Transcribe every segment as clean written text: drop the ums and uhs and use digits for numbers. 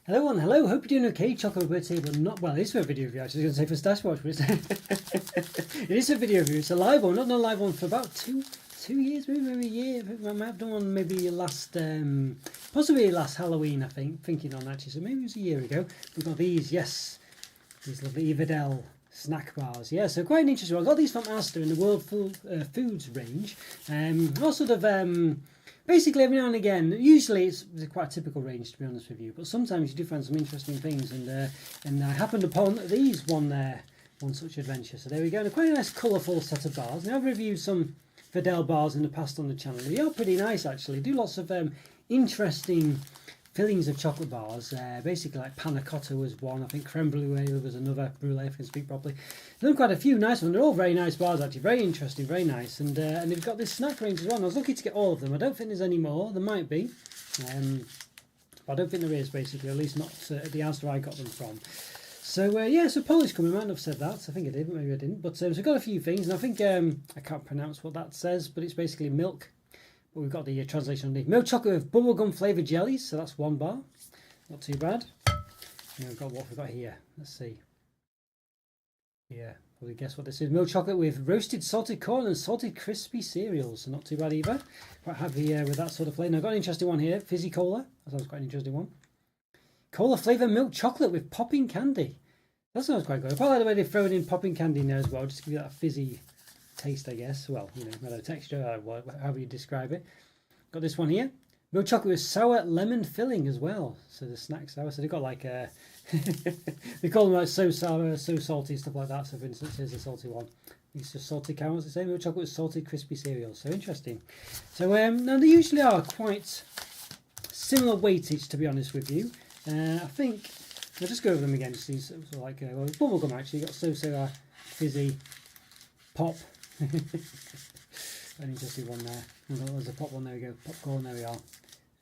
Hello and hello, hope you're doing okay. Chocolo Roberto here, but not, well, it is for a video review actually. I was going to say for Stash Watch, but it is a video review. It's a live one, not a live one for about two years, maybe a year. I might have done one maybe possibly last Halloween, I think, thinking on actually, so maybe it was a year ago. We've got these, yes, these lovely E Wedel Snack bars. Yeah, so quite an interesting one. I got these from Asda in the World Foods range. All sort of, basically every now and again, usually it's quite a typical range to be honest with you, but sometimes you do find some interesting things, and I happened upon these one such adventure. So there we go, and a quite a nice colourful set of bars. Now I've reviewed some Wedel bars in the past on the channel. They are pretty nice actually. Do lots of interesting fillings of chocolate bars, basically like panna cotta was one, I think creme brulee was another, brulee if I can speak properly. There's quite a few nice ones. They're all very nice bars actually, very interesting, very nice, and they've got this snack range as well. And I was lucky to get all of them. I don't think there's any more, there might be, but I don't think there is basically, at least not at the Asda I got them from. So yeah, so Polish coming, I might have said that, I think I did, maybe I didn't, but so I've got a few things, and I think, I can't pronounce what that says, but it's basically milk. But we've got the translation underneath. Milk chocolate with bubblegum flavoured jellies, so that's one bar. Not too bad. And we've got what we've got here. Let's see. Yeah, probably guess what this is. Milk chocolate with roasted salted corn and salted crispy cereals. So not too bad either. Quite happy with that sort of flavour. Now I've got an interesting one here. Fizzy cola. That sounds quite an interesting one. Cola flavour milk chocolate with popping candy. That sounds quite good. I quite like the way they've thrown in popping candy in there as well, just to give you that fizzy taste, I guess. Well, you know, whether texture, however you describe it. Got this one here. Milk chocolate with sour lemon filling as well. So the snack sour. So they've got like a they call them like so sour, so salty, stuff like that. So for instance, here's a salty one. It's just salted caramels. They say milk chocolate with salted crispy cereal. So interesting. So now they usually are quite similar weightage, to be honest with you. I think I'll just go over them again. Just these sort of like well, bubblegum actually. You've got so fizzy, pop. An interesting one there. There's a pop one, there we go, popcorn, there we are,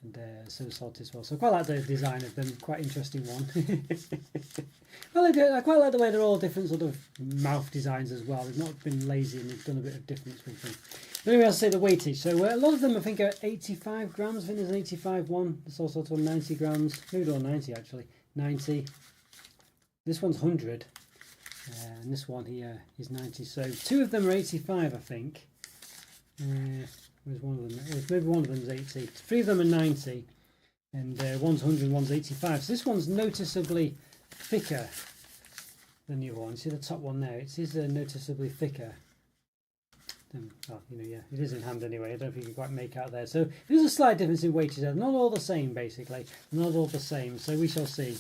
and so salty as well. So I quite like the design of them, quite interesting one. Well, I quite like the way they're all different sort of mouth designs as well. They've not been lazy and they've done a bit of difference with them. But anyway, I'll say the weightage. So a lot of them I think are 85 grams. I think there's an 85 one. There's also 90 grams. Maybe not 90 actually. 90. This one's 100. And this one here is 90. So two of them are 85, I think. Where's one of them? Maybe one of them is 80. Three of them are 90, and one's 100 and one's 85. So this one's noticeably thicker than the other one. See the top one there? It is noticeably thicker. Well, you know, yeah, it is in hand anyway. I don't think you can quite make out there. So there's a slight difference in weightage there. Not all the same, basically. Not all the same. So we shall see.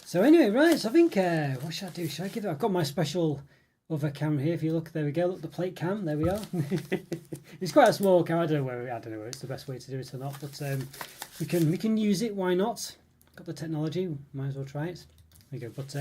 So anyway, right. So I think what should I do? Should I give it? I've got my special other camera here. If you look, there we go. Look, the plate cam. There we are. It's quite a small camera. I don't know whether it's the best way to do it or not, but we can use it. Why not? Got the technology. Might as well try it. There you go. But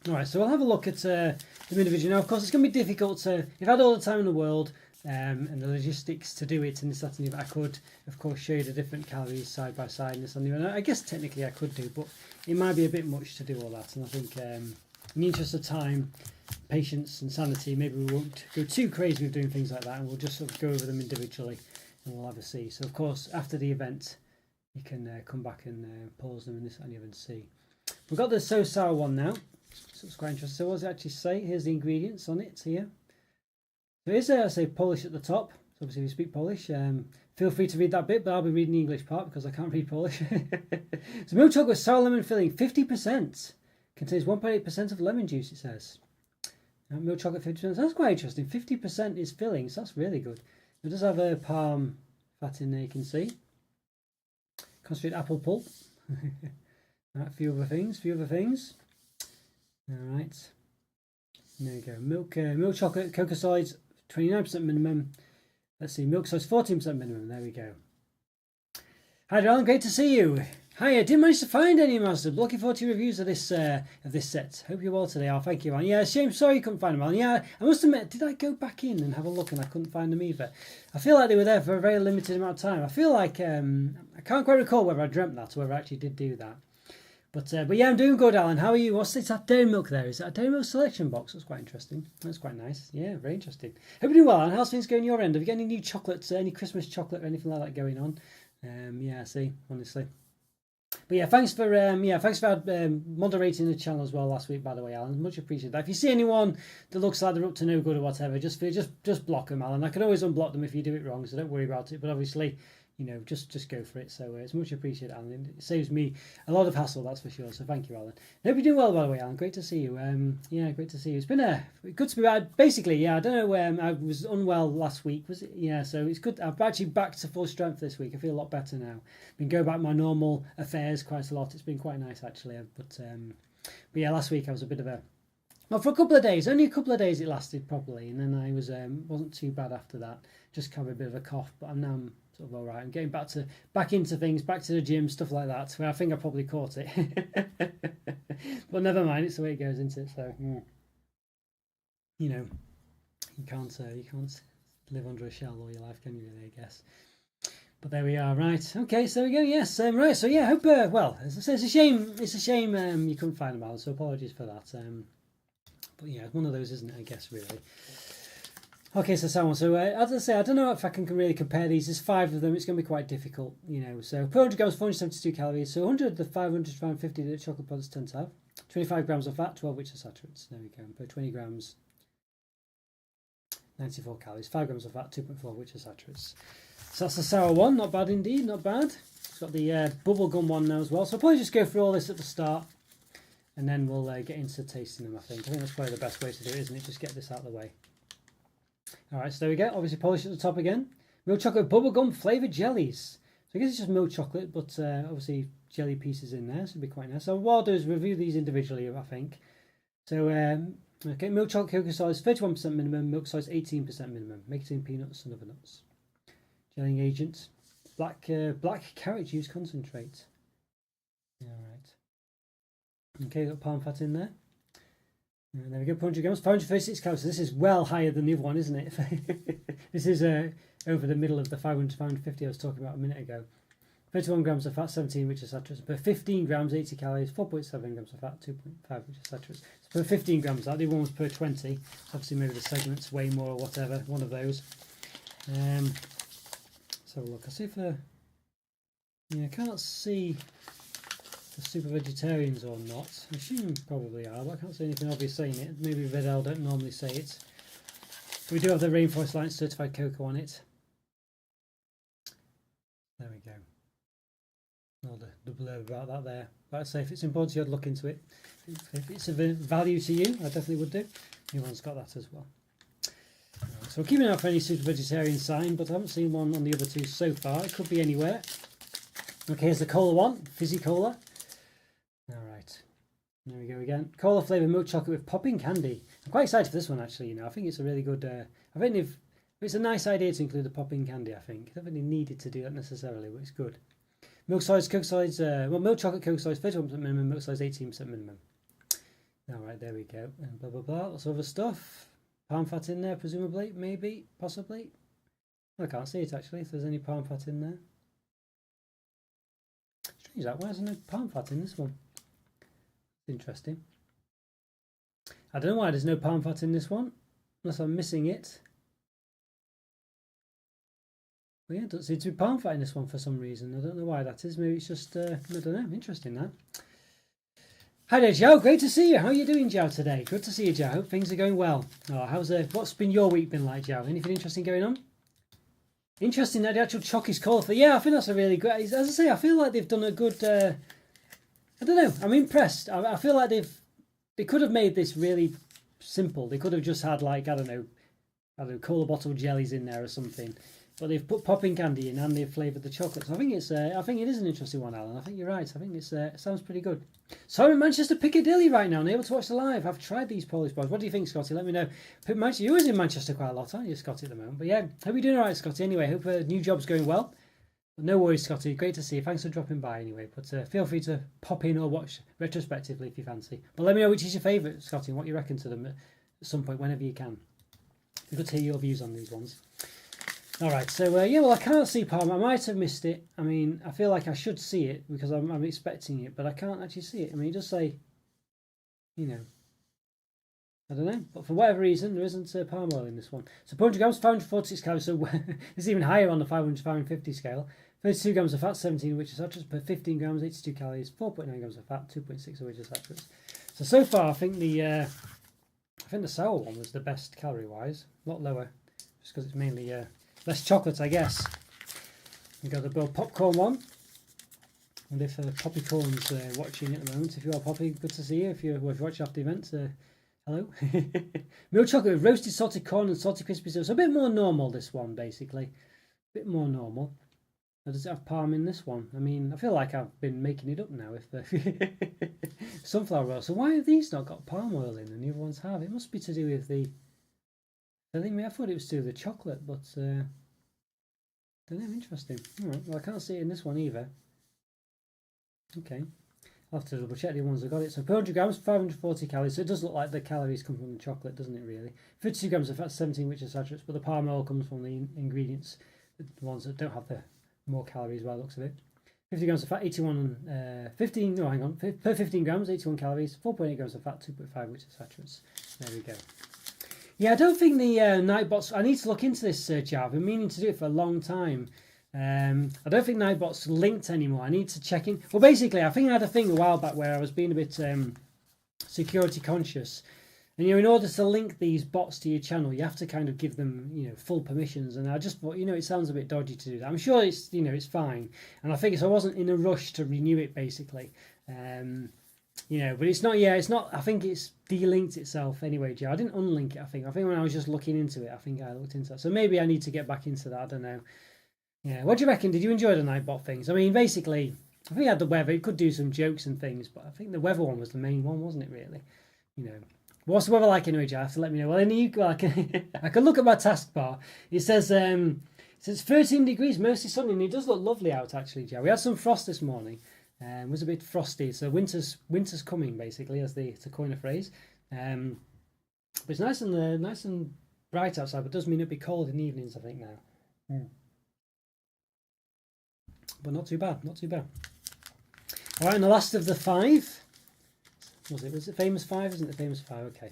all right. So we'll have a look at the individual. Now, of course, it's going to be difficult to. If I had all the time in the world and the logistics to do it and this, that, and the other, I could, of course, show you the different calories side by side and this and the other. I guess technically I could do, but it might be a bit much to do all that. And I think in the interest of time, patience and sanity, maybe we won't go too crazy with doing things like that, and we'll just sort of go over them individually and we'll have a see. So of course after the event you can come back and pause them and this and the other and see. We've got the so sour one now, so it's quite interesting. So what does it actually say? Here's the ingredients on it here. So here's I say Polish at the top, so obviously we speak Polish. Feel free to read that bit, but I'll be reading the English part because I can't read Polish. So milk chocolate with sour lemon filling, 50%. Contains 1.8% of lemon juice, it says. Milk chocolate 50%. That's quite interesting. 50% is filling, so that's really good. It does have a palm fat in there, you can see. Concentrated apple pulp. Right, a few other things. All right. There we go. Milk chocolate, cocoa solids, 29% minimum. Let's see, milk solids, 14% minimum. There we go. Hi, Darren. Great to see you. Hi, I didn't manage to find any Master. Looking forward to your reviews of this set. Hope you're well today. Oh, thank you, Alan. Yeah, shame. Sorry you couldn't find them, Alan. Yeah, I must admit, did I go back in and have a look and I couldn't find them either? I feel like they were there for a very limited amount of time. I feel like I can't quite recall whether I dreamt that or whether I actually did do that. But yeah, I'm doing good, Alan. How are you? What's this? That dairy milk there? Is that a dairy milk selection box? That's quite interesting. That's quite nice. Yeah, very interesting. Hope you're doing well, Alan. How's things going your end? Have you got any new chocolates, any Christmas chocolate or anything like that going on? Yeah, see, honestly. But yeah, thanks for moderating the channel as well last week. By the way, Alan, much appreciated that. If you see anyone that looks like they're up to no good or whatever, just block them, Alan. I can always unblock them if you do it wrong, so don't worry about it. But obviously, just go for it. So it's much appreciated, Alan. It saves me a lot of hassle, that's for sure. So thank you, Alan. Hope you're doing well, by the way, Alan. Great to see you. Yeah, great to see you. It's been good to be back. Basically, yeah, I don't know. I was unwell last week, was it? Yeah, so it's good. I'm actually back to full strength this week. I feel a lot better now. Been going back to my normal affairs quite a lot. It's been quite nice actually. But yeah, last week I was a bit of a for a couple of days. Only a couple of days it lasted properly, and then I wasn't too bad after that. Just kind of a bit of a cough, but I'm now sort of all right. I'm getting back into things, back to the gym, stuff like that. Where I think I probably caught it, but never mind. It's the way it goes, isn't it? So you can't live under a shell all your life, can you? Really, I guess. But there we are, right? Okay, so there we go. Yes, right. So yeah, hope. Well, as I say, it's a shame. It's a shame you couldn't find them, Alan. So apologies for that. But yeah, one of those, isn't it? I guess really. Okay, so someone. So as I say, I don't know if I can really compare these. There's 5 of them. It's going to be quite difficult, So per 100 grams, 472 calories. So 100 of the 500 to 550 that chocolate products tend to have. 25 grams of fat, 12 which are saturates. There we go. Per 20 grams, 94 calories. 5 grams of fat, 2.4 which are saturates. So that's the sour one. Not bad indeed. Not bad. It's got the bubble gum one now as well. So I'll probably just go through all this at the start, and then we'll get into tasting them. I think that's probably the best way to do it, isn't it? Just get this out of the way. All right, so there we go. Obviously polished at the top again. Milk chocolate bubblegum flavoured jellies. So I guess it's just milk chocolate, but obviously jelly pieces in there, so it'll be quite nice. So what I'll do is review these individually, I think. So, okay, milk chocolate cocoa size 31% minimum, milk size 18% minimum. Nicotine peanuts and other nuts. Gelling agent, black carrot juice concentrate. All right. Okay, got palm fat in there. And there we go, 100 grams, 536 calories. So this is well higher than the other one, isn't it? This is over the middle of the 500 to 550 I was talking about a minute ago. 31 grams of fat, 17 which are saturates. Per 15 grams, 80 calories, 4.7 grams of fat, 2.5 which are saturates. So per 15 grams, that the other one was per 20. So obviously maybe the segments way more or whatever, one of those. Let's have a look. I see if I can't see the super vegetarians or not. I assume probably are, but I can't see anything obvious saying it. Maybe Wedel don't normally say it. We do have the Rainforest Alliance certified cocoa on it. There we go. All the blurb about that there. Like I say, if it's important to you, I'd look into it. If it's of value to you, I definitely would do. Everyone's got that as well. Right, so we're keeping an eye for any super vegetarian sign, but I haven't seen one on the other two so far. It could be anywhere. Okay, here's the cola one, fizzy cola. Alright, there we go again. Cola flavoured milk chocolate with popping candy. I'm quite excited for this one actually, I think it's a really good, I think it's a nice idea to include the popping candy, I think. I don't really need it to do that necessarily, but it's good. Milk size, cocoa size, milk chocolate, cocoa size, 31% minimum, milk size 18% minimum. Alright, there we go. And blah blah blah, lots of other stuff. Palm fat in there, presumably, maybe, possibly. I can't see it actually, if there's any palm fat in there. Strange that, why isn't there palm fat in this one? Interesting. I don't know why there's no palm fat in this one, unless I'm missing it. Well, yeah, doesn't seem to be palm fat in this one for some reason. I don't know why that is. Maybe it's just, I don't know, interesting that. Hi there, Joe. Great to see you. How are you doing, Joe, today? Good to see you, Joe. Hope things are going well. Oh, what's been your week been like, Joe? Anything interesting going on? Interesting that the actual choc is colourful. Yeah, I think that's a really great. As I say, I feel like they've done a good. I don't know. I'm impressed. I feel like they could have made this really simple. They could have just had like I don't know, cola bottle jellies in there or something. But they've put popping candy in and they've flavoured the chocolate. So I think it is an interesting one, Alan. I think you're right. I think it sounds pretty good. So I'm in Manchester Piccadilly right now, and able to watch the live. I've tried these Polish bars. What do you think, Scotty? Let me know. You're always in Manchester quite a lot, aren't you, Scotty, at the moment? But yeah, hope you're doing all right, Scotty. Anyway, hope new job's going well. But no worries, Scotty. Great to see you. Thanks for dropping by anyway. But feel free to pop in or watch retrospectively if you fancy. But let me know which is your favourite, Scotty, and what you reckon to them at some point, whenever you can. It'd be good to hear your views on these ones. All right, so yeah, well, I can't see palm. I might have missed it. I mean, I feel like I should see it because I'm expecting it, but I can't actually see it. I mean, it does say, I don't know, but for whatever reason, there isn't palm oil in this one. So 400 grams, 546 calories, so it's even higher on the 500-550 scale. 32 grams of fat, 17 which is saturates per 15 grams, 82 calories, 4.9 grams of fat, 2.6 of which is saturates. So far, I think the sour one was the best calorie-wise, a lot lower, just because it's mainly less chocolate, I guess. We've got the Bill popcorn one. And if Poppycorn's watching at the moment, if you are Poppy, good to see you. If you're watching after the event, hello. Milk chocolate with roasted salted corn and salty crispy cereal. So a bit more normal, this one, basically. A bit more normal. Or does it have palm in this one? I mean, I feel like I've been making it up now. If sunflower oil. So why have these not got palm oil in and the other ones have? It must be to do with the... I thought it was to do with the chocolate, but... I don't know, interesting. Alright, well I can't see it in this one either. Okay. I'll have to double check the ones that got it. So 400 grams, 540 calories. So it does look like the calories come from the chocolate, doesn't it really? 52 grams of fat, 17 which is saturates, but the palm oil comes from the ingredients, the ones that don't have the more calories by the looks of it. 50 grams of fat, 15 grams, 81 calories, 4.8 grams of fat, 2.5 which is saturates. There we go. Yeah, I don't think the Nightbot's... I need to look into this jar. I've been meaning to do it for a long time. I don't think Nightbot's linked anymore. I need to check in. Well, basically, I think I had a thing a while back where I was being a bit security conscious. And, in order to link these bots to your channel, you have to kind of give them, full permissions. And I just thought, it sounds a bit dodgy to do that. I'm sure it's, it's fine. And I think I wasn't in a rush to renew it, basically. But it's not, it's not, I think it's delinked itself anyway, Joe. I didn't unlink it, I think. I think when I was just looking into it, I think I looked into it. So maybe I need to get back into that, I don't know. Yeah, what do you reckon? Did you enjoy the Nightbot things? I mean, basically, I think it had the weather. It could do some jokes and things, but I think the weather one was the main one, wasn't it, really? What's the weather like anyway, Joe? I have to let me know. Well, in the UK, I can look at my taskbar. It says 13 degrees, mostly sunny, and it does look lovely out, actually, Joe. We had some frost this morning. It was a bit frosty, so winter's coming, basically, to coin a phrase. But it's nice and bright outside, but it does mean it'll be cold in the evenings, I think, now. But not too bad, not too bad. All right, and the last of the 5. Was it famous 5? Isn't it famous 5? Okay.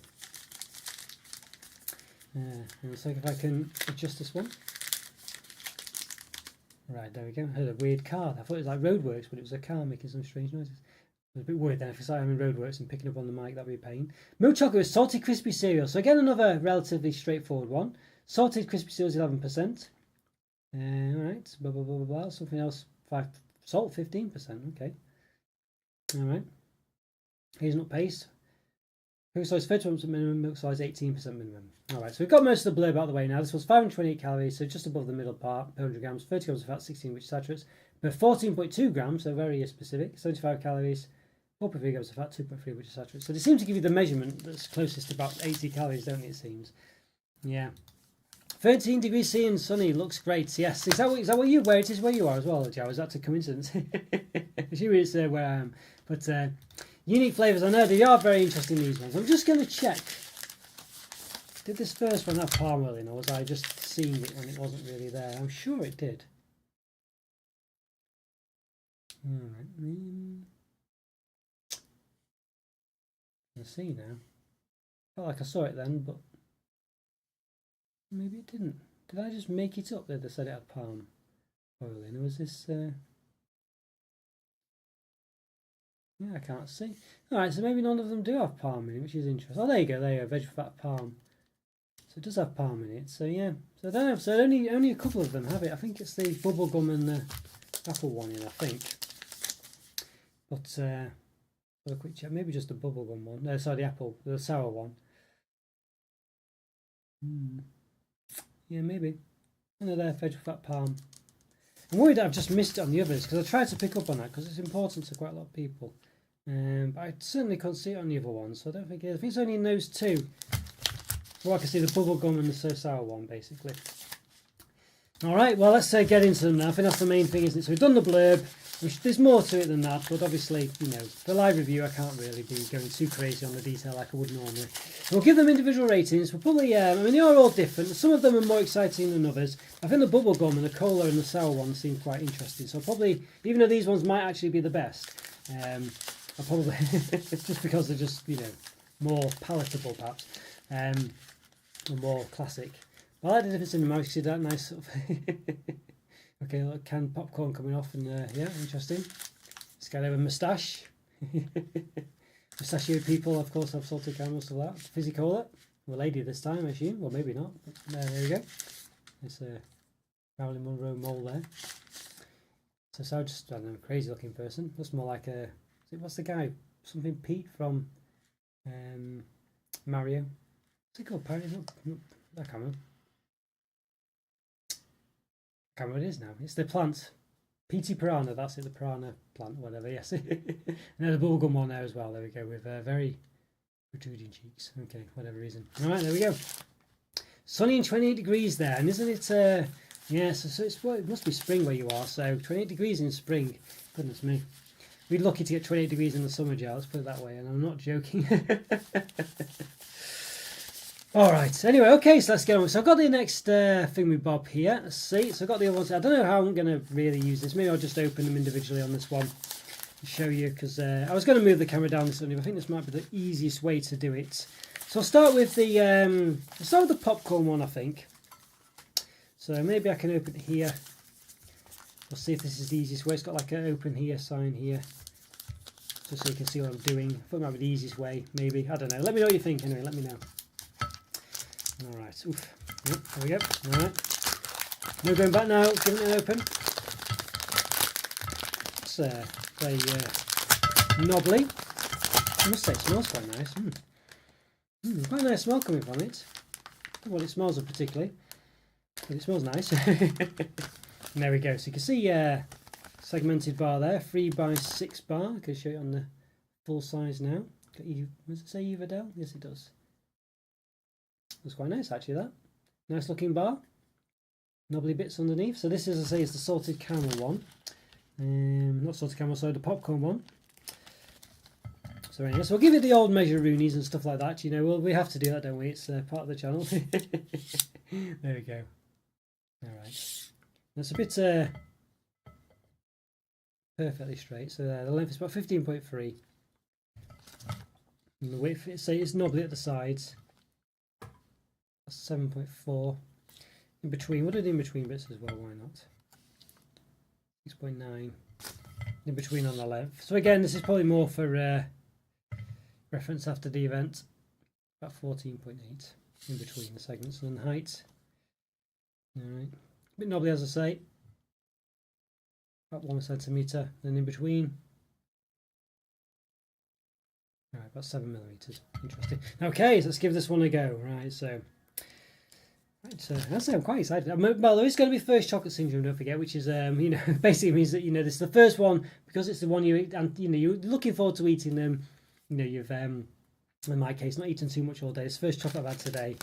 And so if I can adjust this one. Right, there we go. I heard a weird car. I thought it was like Roadworks, but it was a car making some strange noises. I was a bit worried then. If it's like I'm in Roadworks and picking up on the mic, that'd be a pain. Milk chocolate with salted crispy cereal. So again, another relatively straightforward one. Salted crispy cereal is 11%. Alright, blah, blah, blah, blah, blah. Something else. Salt, 15%. Okay. Alright. Hazelnut paste. Milk size 30% minimum, milk size 18% minimum. Alright, so we've got most of the blurb out of the way now. This was 528 calories, so just above the middle part, per 100 grams, 30 grams of fat, 16 which saturates, per 14.2 grams, so very specific, 75 calories, 4.3 grams of fat, 2.3 which is saturates. So they seem to give you the measurement that's closest to about 80 calories, don't it seems? Yeah. 13 degrees C and sunny, looks great. Yes, is that what you, where it is where you are as well, Joe? Is that a coincidence? Assuming it's where I am. But unique flavours, I know they are very interesting, these ones. I'm just going to check. Did this first one have palm oil in, or was I just seeing it when it wasn't really there? I'm sure it did. Alright, let's see now. Felt like I saw it then, but maybe it didn't. Did I just make it up that they said it had palm oil in, or was this... Yeah, I can't see. Alright, so maybe none of them do have palm in it, which is interesting. Oh, there you go, veg fat palm. So it does have palm in it, so yeah. So I don't know, so only a couple of them have it. I think it's the bubblegum and the apple one in, I think. But, for a quick check, maybe just the bubblegum one. No, sorry, the sour one. Yeah, maybe. I know there, veg fat palm. I'm worried that I've just missed it on the others, because I tried to pick up on that, because it's important to quite a lot of people. But I certainly can't see it on the other ones, so I don't think it is. I think it's only in those two. Well, I can see the bubblegum and the so sour one, basically. Alright, well, let's get into them now. I think that's the main thing, isn't it? So we've done the blurb. There's more to it than that, but obviously, for live review, I can't really be going too crazy on the detail like I would normally. We'll give them individual ratings. We'll probably, I mean, they are all different. Some of them are more exciting than others. I think the bubblegum and the cola and the sour one seem quite interesting. So probably, even though these ones might actually be the best, I'll probably, just because they're just, more palatable perhaps, and more classic. But I like the difference in the mouth. You see that nice sort of okay, look, canned popcorn coming off, and yeah, interesting. This guy have a moustache. Mustachioed people, of course, have salted caramel, stuff like that. Fizzy cola, a lady this time, I assume, or maybe not. But, there we go. It's a Marilyn Monroe mole there. So just, I don't know, crazy looking person. Looks more like a, what's the guy? Something Pete from Mario. What's it called? I can't remember. I can't remember what it is now. It's the plant. P.T. Piranha, that's it, the piranha plant, whatever, yes. And then the bubblegum one there as well, there we go, with very protruding cheeks. Okay, whatever reason. Alright, there we go. Sunny and 28 degrees there, and isn't it, yeah, so it's, well, it must be spring where you are, so 28 degrees in spring, goodness me. We're lucky to get 28 degrees in the summer, Joe, let's put it that way, and I'm not joking. Alright, anyway, okay, so let's get on. So I've got the next thing with Bob here. Let's see. So I've got the other ones. I don't know how I'm going to really use this. Maybe I'll just open them individually on this one and show you, because I was going to move the camera down this one, but I think this might be the easiest way to do it. So I'll start with the popcorn one, I think. So maybe I can open it here. We'll see if this is the easiest way. It's got like an open here sign here, just so you can see what I'm doing. I thought it might be the easiest way, maybe. I don't know. Let me know what you think anyway. Let me know. Alright, oof. Yep, there we go. Alright. No going back now, giving it an open. It's very knobbly. I must say it smells quite nice. Quite a nice smell coming from it. Not what it smells of particularly, but it smells nice. And there we go. So you can see segmented bar there, 3x6 bar. I can show you on the full size now. Does it say E Wedel? Yes, it does. Looks quite nice actually, that. Nice looking bar. Knobbly bits underneath. So this, as I say, is the salted caramel one. Not salted caramel, sorry, the popcorn one. So anyway, so we'll give it the old measure-roonies and stuff like that. You know, we have to do that, don't we? It's part of the channel. There we go. Alright. That's a bit perfectly straight. So the length is about 15.3. And the width, it's knobbly at the sides. 7.4 in between. What are the in between bits as well? Why not? 6.9 in between on the length. So again, this is probably more for reference after the event. About 14.8 in between the segments. And then height. Alright, a bit knobbly as I say. About 1 centimetre. Then in between. Alright, about 7mm. Interesting. Okay, so let's give this one a go. Right, so. Right, so I'm quite excited. Well, there is going to be first chocolate syndrome, don't forget, which is you know, basically means that, you know, this is the first one because it's the one you eat, and you know, you're looking forward to eating them. You know, you've in my case not eaten too much all day. It's the first chocolate I've had today.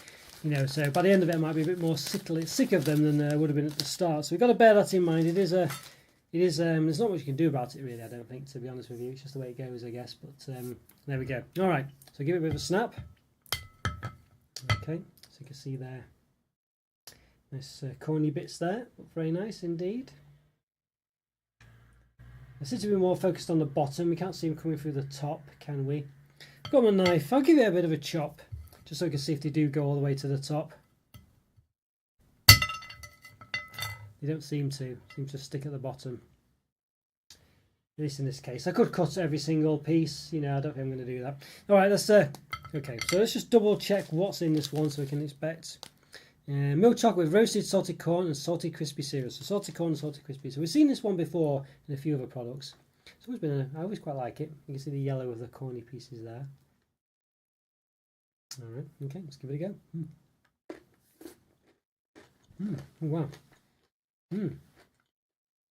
You know, so by the end of it, I might be a bit more sick of them than I would have been at the start. So we've got to bear that in mind. It is there's not much you can do about it really. I don't think, to be honest with you. It's just the way it goes, I guess. But there we go. All right, so give it a bit of a snap. Okay, so you can see there. Nice corny bits there, very nice indeed. I seem to be more focused on the bottom. We can't see them coming through the top, can we? I've got my knife. I'll give it a bit of a chop, just so we can see if they do go all the way to the top. They don't seem to. Seem to stick at the bottom. At least in this case. I could cut every single piece. You know, I don't think I'm going to do that. All right, let's okay. So let's just double check what's in this one so we can expect. Milk chocolate with roasted salted corn and salted crispy cereal. So salted corn and salted crispy. So we've seen this one before in a few other products. It's always been I always quite like it. You can see the yellow of the corny pieces there. All right, okay, let's give it a go. Oh, wow.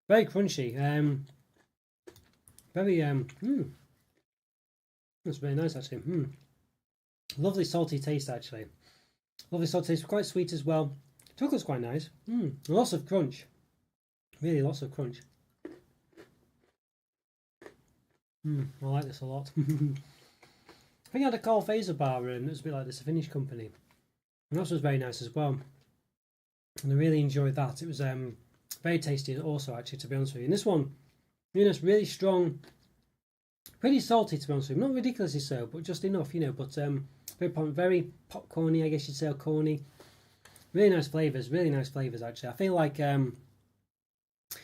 Very crunchy. That's very nice actually. Lovely salty taste actually. Lovely salty taste, quite sweet as well. Chocolate's quite nice. Lots of crunch. Really lots of crunch. I like this a lot. I think I had a Carl Fazer bar and it was a bit like this, a Finnish company. And that was very nice as well. And I really enjoyed that. It was very tasty also actually, to be honest with you. And this one, you know, it's really strong, Pretty salty, to be honest with you. Not ridiculously so, but just enough, you know. But very popcorny, I guess you'd say, or corny. Really nice flavours, actually. I feel like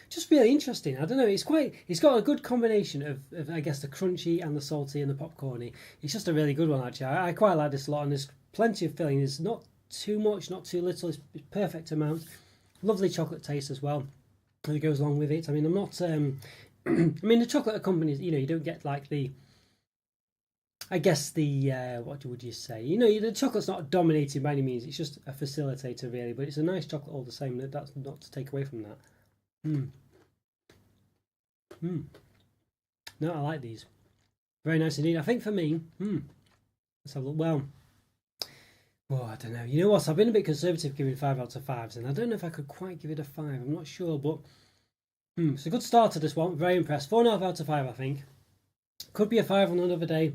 just really interesting. I don't know. It's got a good combination of I guess the crunchy and the salty and the popcorny. It's just a really good one, actually. I quite like this a lot, and there's plenty of filling. There's not too much, not too little. It's perfect amount. Lovely chocolate taste as well that goes along with it. I mean, I'm not. I mean, the chocolate companies, you know, you don't get like the. I guess the what would you say? You know, the chocolate's not dominating by any means. It's just a facilitator, really. But it's a nice chocolate all the same. That's not to take away from that. No, I like these. Very nice indeed. I think for me, let's have a look. Well, I don't know. You know what? I've been a bit conservative giving 5 out of 5s, and I don't know if I could quite give it a 5. I'm not sure, but it's a good start to this one. Very impressed. 4.5 out of 5, I think. Could be a 5 on another day.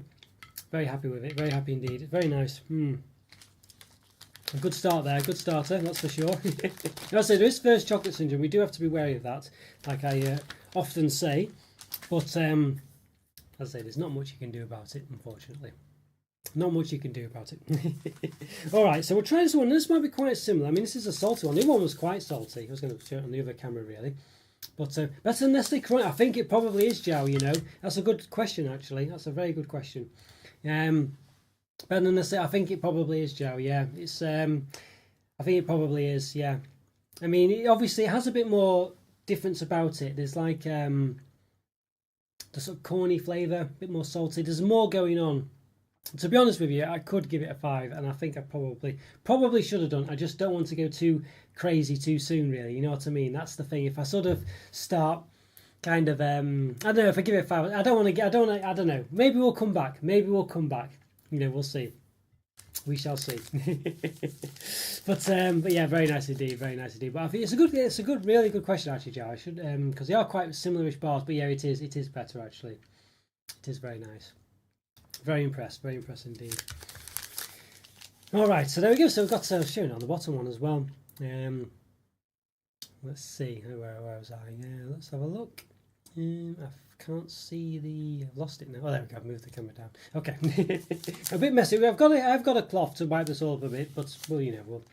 Very happy with it. Very happy indeed. It's very nice. A good start there. Good starter, that's for sure. As I say, there is first chocolate syndrome. We do have to be wary of that, like I often say. But as I say, there's not much you can do about it, unfortunately. Not much you can do about it. Alright, so we'll try this one. This might be quite similar. I mean, this is a salty one. The other one was quite salty. I was going to show it on the other camera, really. But better than Nestle Crunch. I think it probably is Jow, you know. That's a good question, actually. That's a very good question. Better than Nestle, I think it probably is Jow, yeah. It's I think it probably is, yeah. I mean, obviously it has a bit more difference about it. There's like the sort of corny flavour, a bit more salty. There's more going on. To be honest with you, I could give it a 5, and I think I probably should have done. I just don't want to go too crazy too soon, really. You know what I mean? That's the thing. If I sort of start kind of, I don't know. If I give it a 5, I don't know. Maybe we'll come back. You know, we'll see. We shall see. but yeah, very nice indeed. But I think it's a really good question, actually, Joe. I should because they are quite similar-ish bars. But yeah, it is better, actually. It is very nice. Very impressed indeed. All right, so there we go. So we've got showing on the bottom one as well. Let's see. Where was I? Let's have a look. I can't see I've lost it now. Oh, there we go. I've moved the camera down. Okay, a bit messy. I've got a cloth to wipe this all up a bit, but well, you know, we'll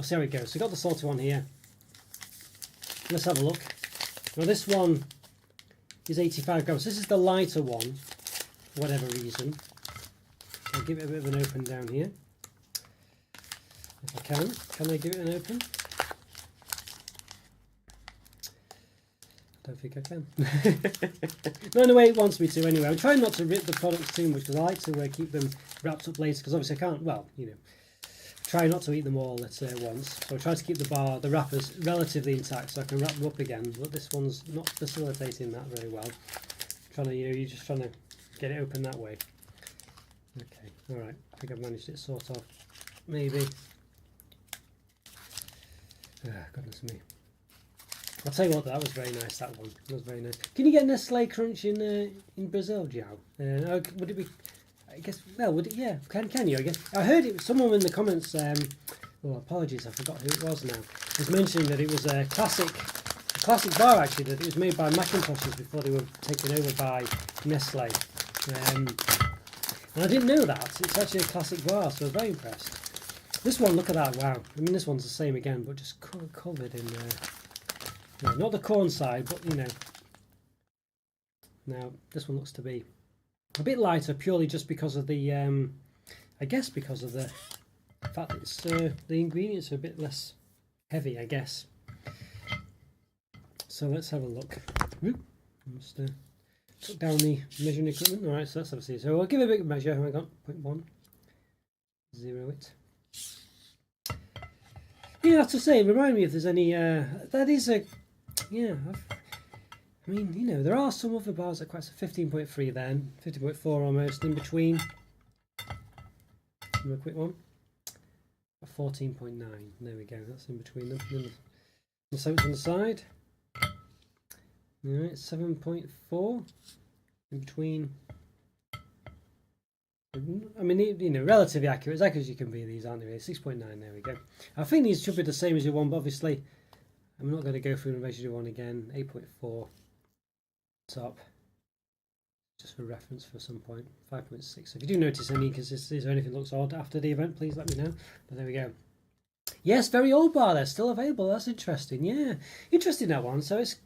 see how it goes. So we've got the salty one here. Let's have a look. Well, this one is 85 grams. This is the lighter one, for whatever reason. I'll give it a bit of an open down here. If I can. Can I give it an open? I don't think I can. Not in the way it wants me to, anyway. I'm trying not to rip the products too much because I like to keep them wrapped up later because obviously I can't, well, you know, try not to eat them all at once. So I try to keep the wrappers relatively intact so I can wrap them up again, but this one's not facilitating that very well. You're just trying to get it open that way. Okay, alright, I think I've managed it sort of. Maybe. Goodness me. I'll tell you what, that was very nice, that one. That was very nice. Can you get Nestle Crunch in Brazil, Jow? Would it be, I guess, well, would it, yeah, can you, I guess? I heard it, someone in the comments, well, apologies, I forgot who it was now, was mentioning that it was a classic bar, actually, that it was made by Macintoshes before they were taken over by Nestle. And I didn't know that. It's actually a classic bar, so I was very impressed. This one, look at that, wow. I mean, this one's the same again, but just covered in... no, not the corn side, but you know. Now this one looks to be a bit lighter, purely just because of the, I guess because of the fact that it's the ingredients are a bit less heavy, I guess. So let's have a look. Just took down the measuring equipment. All right, so let's have a see. So I'll give it a big measure. Hang on, 0.1, 0 it. Yeah, I have to say, remind me if there's any. That is a. Yeah, I mean, you know, there are some other bars that are quite 15.3 then, 15.4 almost in between. A quick one. 14.9. There we go. That's in between them. The soaps on the side. All right, 7.4 in between. I mean, you know, relatively accurate, as accurate as you can be. These aren't they? 6.9. There we go. I think these should be the same as your one, but obviously. I'm not going to go through and measure one again. 8.4 top. just for reference for some point. 5.6. So if you do notice any inconsistencies or anything looks odd after the event, please let me know. But there we go. Yes, very old bar there, still available. That's interesting. Yeah, interesting, that one. So it's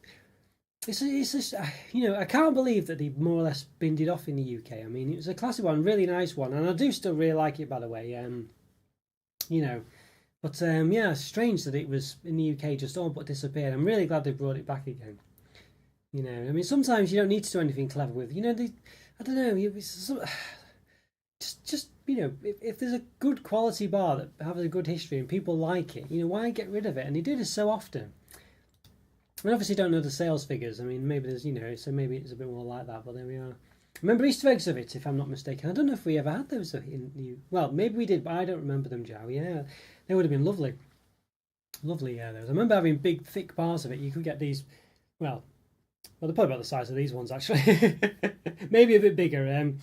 you know, I can't believe that they more or less binned it off in the UK. I mean, it was a classic one, really nice one, and I do still really like it, by the way. You know, but yeah, strange that it was in the UK just all but disappeared. I'm really glad they brought it back again. You know, I mean, sometimes you don't need to do anything clever with. You know, I don't know. Just you know, if there's a good quality bar that has a good history and people like it, you know, why get rid of it? And they do this so often. I obviously don't know the sales figures. I mean, maybe there's, you know, so maybe it's a bit more like that. But there we are. Remember Easter eggs of it, if I'm not mistaken. I don't know if we ever had those in the... Well, maybe we did, but I don't remember them, Joe. Yeah, they would have been lovely. Lovely, yeah, those. I remember having big, thick bars of it. You could get these... Well, they're probably about the size of these ones, actually. Maybe a bit bigger.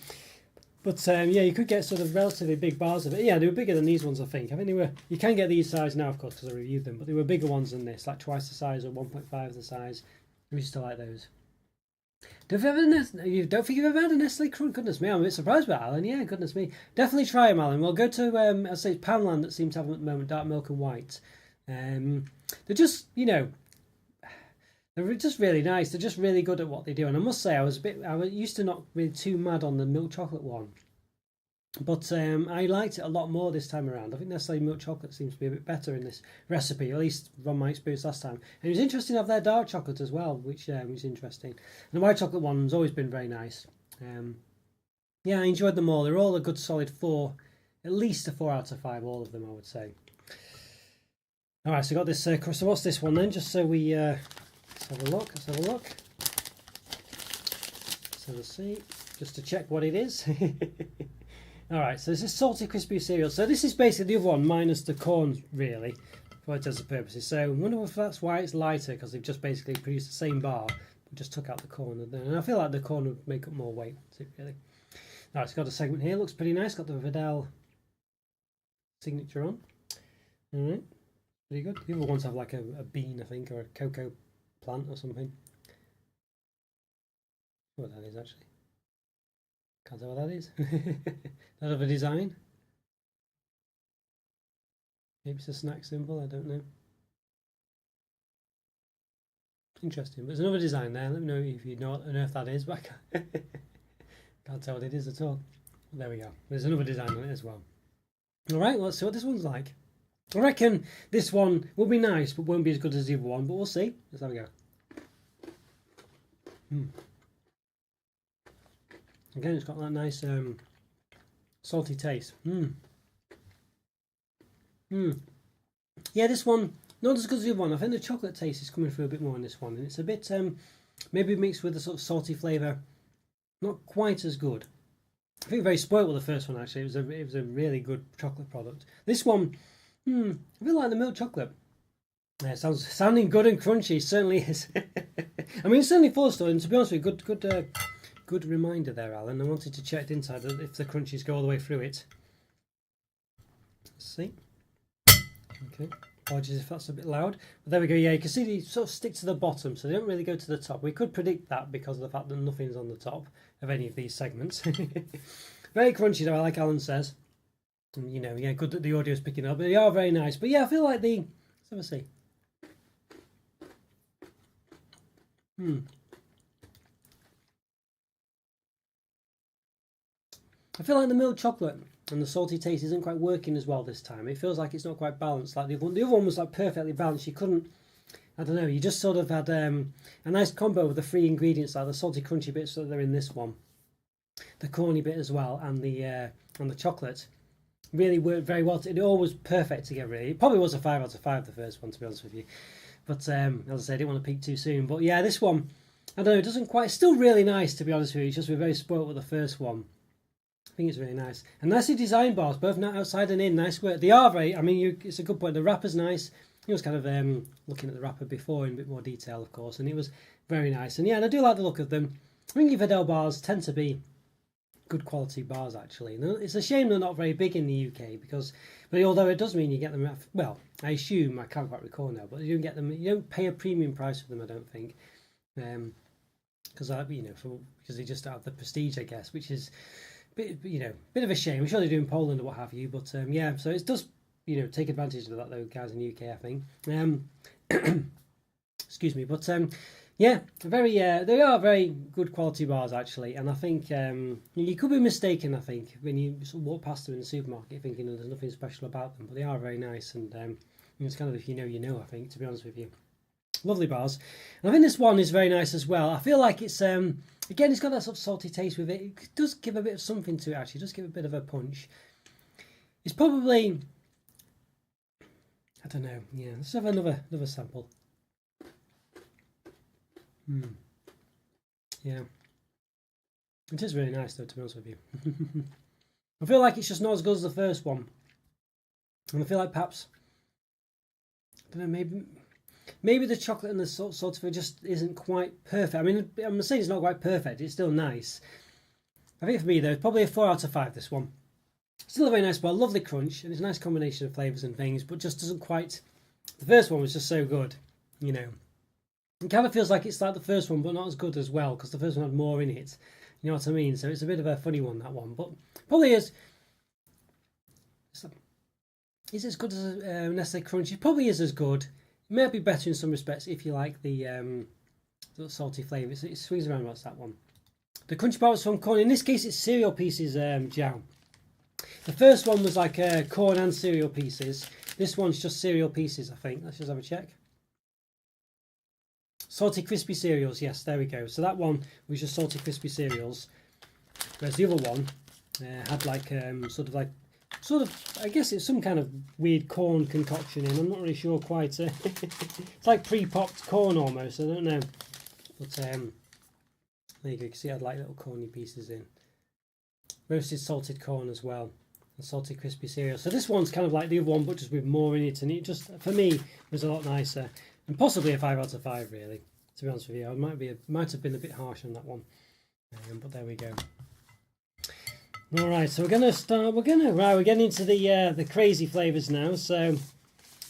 But yeah, you could get sort of relatively big bars of it. Yeah, they were bigger than these ones, I think. I think they were... You can get these size now, of course, because I reviewed them. But they were bigger ones than this, like twice the size or 1.5 the size. I used to like those. Don't think you've ever had a Nestle Crunch? Goodness me, I'm a bit surprised by Alan. Yeah, goodness me. Definitely try them, Alan. We'll go to, I'll say it's Poundland that seem to have them at the moment, dark milk and white. They're just, you know, they're just really nice. They're just really good at what they do. And I must say, I used to not really too mad on the milk chocolate one. But I liked it a lot more this time around. I think Nestle milk chocolate seems to be a bit better in this recipe, at least from my experience last time. And it was interesting to have their dark chocolate as well, which was interesting. And the white chocolate one's always been very nice. Yeah, I enjoyed them all. They're all a good solid 4, at least a 4 out of 5, all of them, I would say. All right, so I got this. So what's this one then? Just so we let's have a look. Let's have a look. Let's have a see, just to check what it is. Alright, so this is salty crispy cereal. So this is basically the other one minus the corn, really, for its other purposes. So I wonder if that's why it's lighter, because they've just basically produced the same bar, but just took out the corn. And I feel like the corn would make up more weight, really. Alright, it's got a segment here, looks pretty nice. Got the Wedel signature on. Alright, pretty good. The other ones have like a bean, I think, or a cocoa plant or something. What that is, actually. Can't tell what that is. That of a design. Maybe it's a snack symbol, I don't know. Interesting, but there's another design there. Let me know if you know if that is, but I can't tell what it is at all. There we go. There's another design on it as well. Alright, well, let's see what this one's like. I reckon this one will be nice, but won't be as good as the other one, but we'll see. Let's have a go. Again, it's got that nice salty taste. Yeah, this one, not as good as the other one. I think the chocolate taste is coming through a bit more in this one. And it's a bit, maybe mixed with the sort of salty flavour. Not quite as good. I think very spoilt with the first one, actually. It was a really good chocolate product. This one, I feel like the milk chocolate. Yeah, sounding good and crunchy. It certainly is. I mean, it's certainly full of stuff. And to be honest with you, good reminder there, Alan. I wanted to check inside if the crunchies go all the way through it. Let's see. Okay. Apologies if that's a bit loud. But there we go. Yeah, you can see they sort of stick to the bottom, so they don't really go to the top. We could predict that because of the fact that nothing's on the top of any of these segments. Very crunchy though, like Alan says. And, you know, yeah, good that the audio's picking up. But they are very nice. But yeah, I feel like let's have a see. I feel like the milk chocolate and the salty taste isn't quite working as well this time. It feels like it's not quite balanced. Like the other one was like perfectly balanced. You couldn't, I don't know, you just sort of had a nice combo of the 3 ingredients, like the salty crunchy bits that are in this one, the corny bit as well, and the chocolate. Really worked very well. It all was perfect together, really. It probably was a 5 out of 5, the first one, to be honest with you. But as I say, I didn't want to peak too soon. But yeah, this one, I don't know, it doesn't quite, it's still really nice, to be honest with you. It's just we're very spoilt with the first one. I think it's really nice. And nicely designed bars, both outside and in. Nice work. They are very, I mean, it's a good point. The wrapper's nice. I was kind of looking at the wrapper before in a bit more detail, of course, and it was very nice. And yeah, and I do like the look of them. I think Wedel bars tend to be good quality bars, actually. And it's a shame they're not very big in the UK, but although it does mean you get them at, well, I assume, I can't quite recall now, but you don't get them, you don't pay a premium price for them, I don't think. because because they just have the prestige, I guess, which is bit of a shame. I'm sure they do in Poland or what have you, but yeah, so it does take advantage of that though, guys in the UK, I think. Excuse me, but yeah, they are very good quality bars actually, and I think you could be mistaken. I think when you sort of walk past them in the supermarket, thinking there's nothing special about them, but they are very nice, and it's kind of if you know, you know. I think, to be honest with you, lovely bars, and I think this one is very nice as well. I feel like it's again, it's got that sort of salty taste with it. It does give a bit of something to it actually. It does give a bit of a punch. It's probably, I don't know. Yeah, let's have another sample. Yeah, it is really nice though, to be honest with you. I feel like it's just not as good as the first one, and I feel like perhaps, I don't know, maybe the chocolate and the salt of it just isn't quite perfect. I mean, I'm saying it's not quite perfect. It's still nice. I think for me though, it's probably a 4 out of 5. This one, still a very nice bar, lovely crunch, and it's a nice combination of flavors and things, but just doesn't quite. The first one was just so good, you know. It kind of feels like it's like the first one, but not as good as well, because the first one had more in it. You know what I mean? So it's a bit of a funny one, that one. But probably is it as good as Nestle Crunch? It probably is as good. It may be better in some respects if you like the salty flavour. It swings around about that one. The Crunchy Bar was from corn. In this case, it's cereal pieces, Jow. The first one was like corn and cereal pieces. This one's just cereal pieces, I think. Let's just have a check. Salty crispy cereals, yes, there we go. So that one was just salty crispy cereals, whereas the other one had like sort of I guess it's some kind of weird corn concoction in. I'm not really sure quite. It's like pre-popped corn almost. I don't know, but there you go. You can see it had like little corny pieces in. Roasted salted corn as well, and salty crispy cereal. So this one's kind of like the other one, but just with more in it, and it just for me was a lot nicer. And possibly a 5 out of 5, really. To be honest with you, I might have been a bit harsh on that one, but there we go. All right, so we're getting into the crazy flavors now. So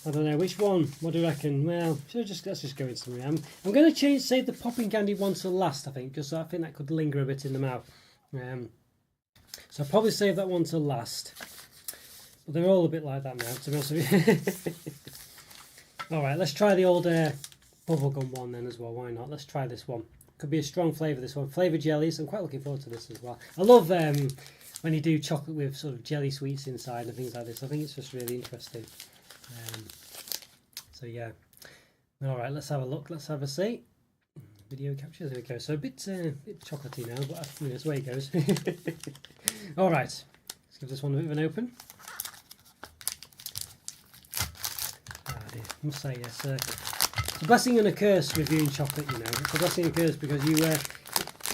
I don't know which one. What do you reckon? Well, let's just go into them. I'm going to save the popping candy one to last. I think, just so I think that could linger a bit in the mouth. So I'll probably save that one to last. But they're all a bit like that now, to be honest with you. All right, let's try the old bubblegum one then as well. Why not? Let's try this one. Could be a strong flavour, this one. Flavoured jellies. I'm quite looking forward to this as well. I love when you do chocolate with sort of jelly sweets inside and things like this. I think it's just really interesting. So yeah. All right, let's have a look. Let's have a see. Video capture. There we go. So a bit chocolatey now, but that's the way it goes. All right, let's give this one a bit of an open. I must say, yes, it's a blessing and a curse reviewing chocolate, you know. It's a blessing and a curse because you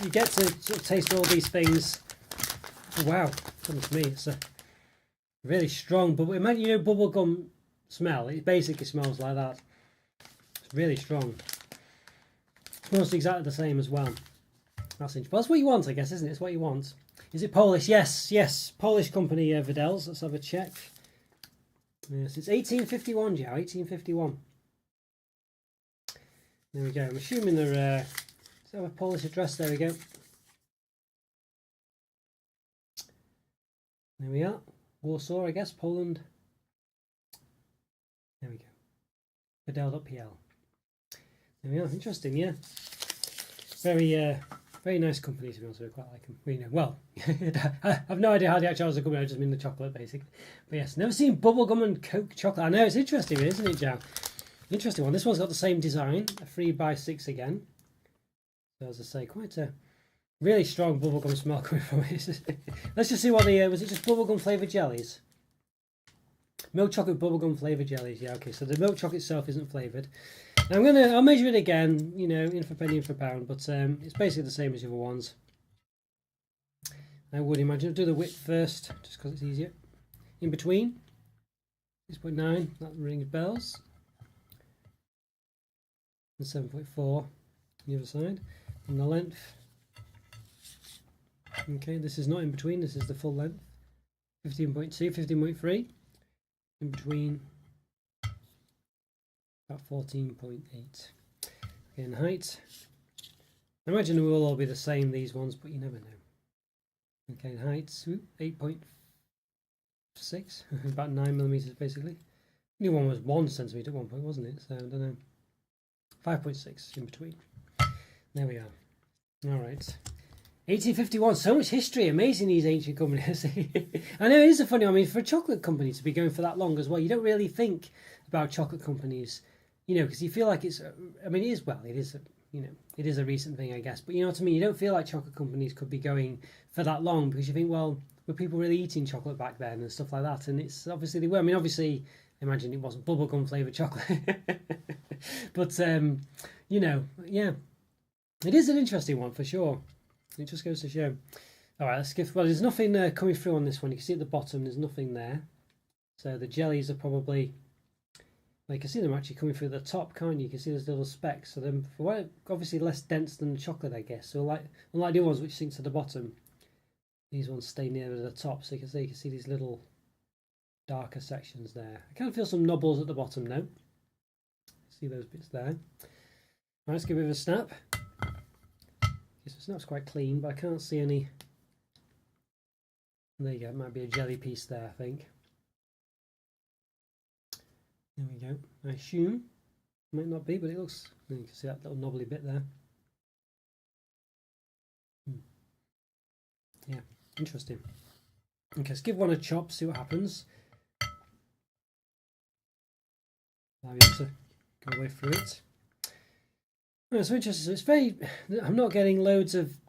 get to sort of taste all these things. Oh, wow, goodness me, it's a really strong bubble. Imagine, bubblegum smell. It basically smells like that. It's really strong. It smells exactly the same as well. That's interesting. Well, that's what you want, I guess, isn't it? It's what you want. Is it Polish? Yes. Polish company, Wedels. Let's have a check. Yes, it's 1851, Joe. 1851. There we go. I'm assuming they're. Let's have a Polish address. There we go. There we are. Warsaw, I guess. Poland. There we go. Wedel.pl. There we are. Interesting, yeah. Very nice company, to be honest with you. I quite like them. You know, well, I have no idea how they actually are as a company. I just mean the chocolate, basically. But yes, never seen bubblegum and Coke chocolate. I know, it's interesting, isn't it, Joe? Interesting one. This one's got the same design, a 3x6 again. So as I say, quite a really strong bubblegum smell coming from it. Let's just see what was it just bubblegum flavoured jellies? Milk chocolate bubblegum flavoured jellies. Yeah, okay. So the milk chocolate itself isn't flavoured. Now I'll measure it again, in for penny, in for pound, but it's basically the same as the other ones. I would imagine. I'll do the width first, just because it's easier. In between, 6.9, that rings bells. And 7.4 on the other side. And the length. Okay, this is not in between, this is the full length. 15.2, 15.3. In between. About 14.8. In height, I imagine they will all be the same, these ones, but you never know. Okay, heights 8.6, about 9mm basically. New one was 1cm at one point, wasn't it? So I don't know. 5.6 in between. There we are. All right. 1851, so much history. Amazing, these ancient companies. I know it is a funny, I mean, for a chocolate company to be going for that long as well, you don't really think about chocolate companies, you know, because you feel like it's, I mean, it is, well, it is, you know, it is a recent thing, I guess, but you know what I mean? You don't feel like chocolate companies could be going for that long because you think, well, were people really eating chocolate back then and stuff like that? And it's obviously they were. I mean, obviously, imagine it wasn't bubblegum flavoured chocolate. But, you know, yeah, it is an interesting one for sure. It just goes to show. All right, let's skip. Well, there's nothing coming through on this one. You can see at the bottom, there's nothing there. So the jellies are probably, well, you can see them actually coming through the top, can't you? You can see those little specks. So they're obviously less dense than the chocolate, I guess. So unlike the ones which sink to the bottom, these ones stay near the top. So you can see these little darker sections there. I kind of feel some nubbles at the bottom now. See those bits there. Right, let's give it a snap. Okay, so the snap's quite clean, but I can't see any. There you go, it might be a jelly piece there, I think. There we go. I assume. Might not be, but it looks. You can see that little knobbly bit there. Yeah, interesting. Okay, let's give one a chop, see what happens. Allow you to go away through it. Oh, it's interesting. So it's very. I'm not getting loads of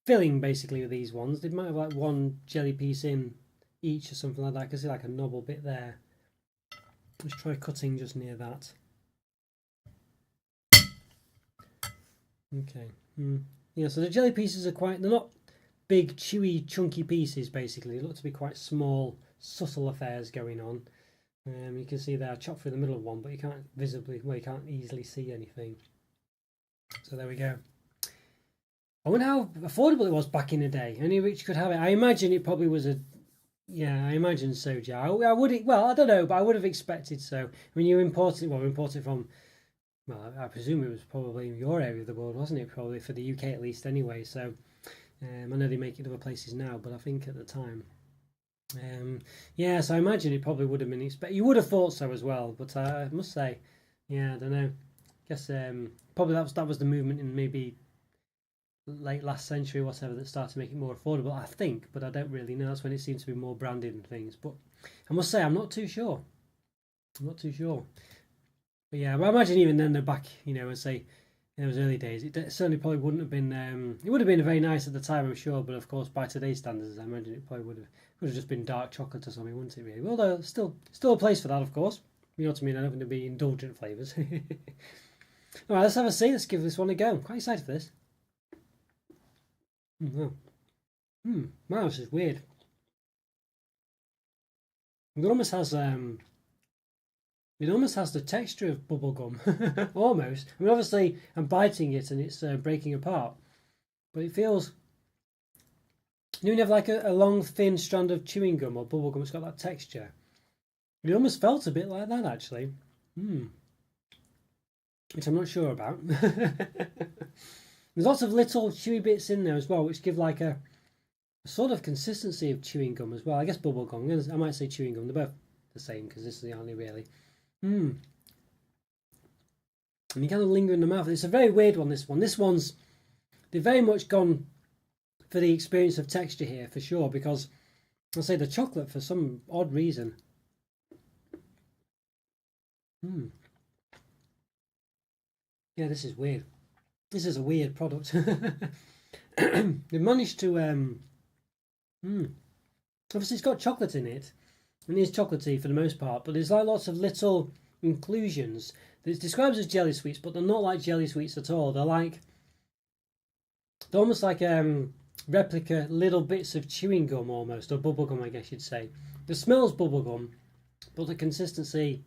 filling basically with these ones. They might have like one jelly piece in each or something like that. I can see like a knobble bit there. Let's try cutting just near that. Okay. Yeah, so the jelly pieces are they're not big, chewy, chunky pieces basically. They look to be quite small, subtle affairs going on. You can see there, I chopped through the middle of one, but you can't you can't easily see anything. So there we go. I wonder how affordable it was back in the day. Only rich could have it. I imagine it probably was yeah, I imagine so, Joe. Well, I don't know, but I would have expected so. I mean, you imported from, well, I presume it was probably in your area of the world, wasn't it? Probably for the UK at least anyway. So I know they make it other places now, but I think at the time. Yeah, so I imagine it probably would have been expected. You would have thought so as well, but I must say, yeah, I don't know. I guess probably that was the movement in maybe late last century or whatever that started to make it more affordable, I think, but I don't really know. That's when it seems to be more branded and things. But I must say, I'm not too sure. But yeah, but I imagine even then they're back, you know, and say in those early days, it certainly probably wouldn't have been. It would have been very nice at the time, I'm sure. But of course, by today's standards, I imagine it probably would have just been dark chocolate or something, wouldn't it? Really? Well, there's still a place for that, of course. You know what I mean? I don't think to be indulgent flavours. All right, let's have a see. Let's give this one a go. I'm quite excited for this. Wow, this is weird. It almost has the texture of bubblegum, almost. I mean, obviously, I'm biting it and it's breaking apart, but it feels. You know, when you have like a long, thin strand of chewing gum or bubblegum, it's got that texture. It almost felt a bit like that, actually. Which I'm not sure about. There's lots of little chewy bits in there as well, which give like a sort of consistency of chewing gum as well. I guess bubble gum. I might say chewing gum. They're both the same because this is the only really. And you kind of linger in the mouth. It's a very weird one. This one's they've very much gone for the experience of texture here for sure, because I'll say the chocolate for some odd reason. Yeah, this is weird. This is a weird product. They managed to obviously it's got chocolate in it, and it's chocolatey for the most part, but there's like lots of little inclusions. It's described as jelly sweets, but they're not like jelly sweets at all. They're almost like replica little bits of chewing gum almost, or bubble gum, I guess you'd say. The smell's bubble gum, but the consistency,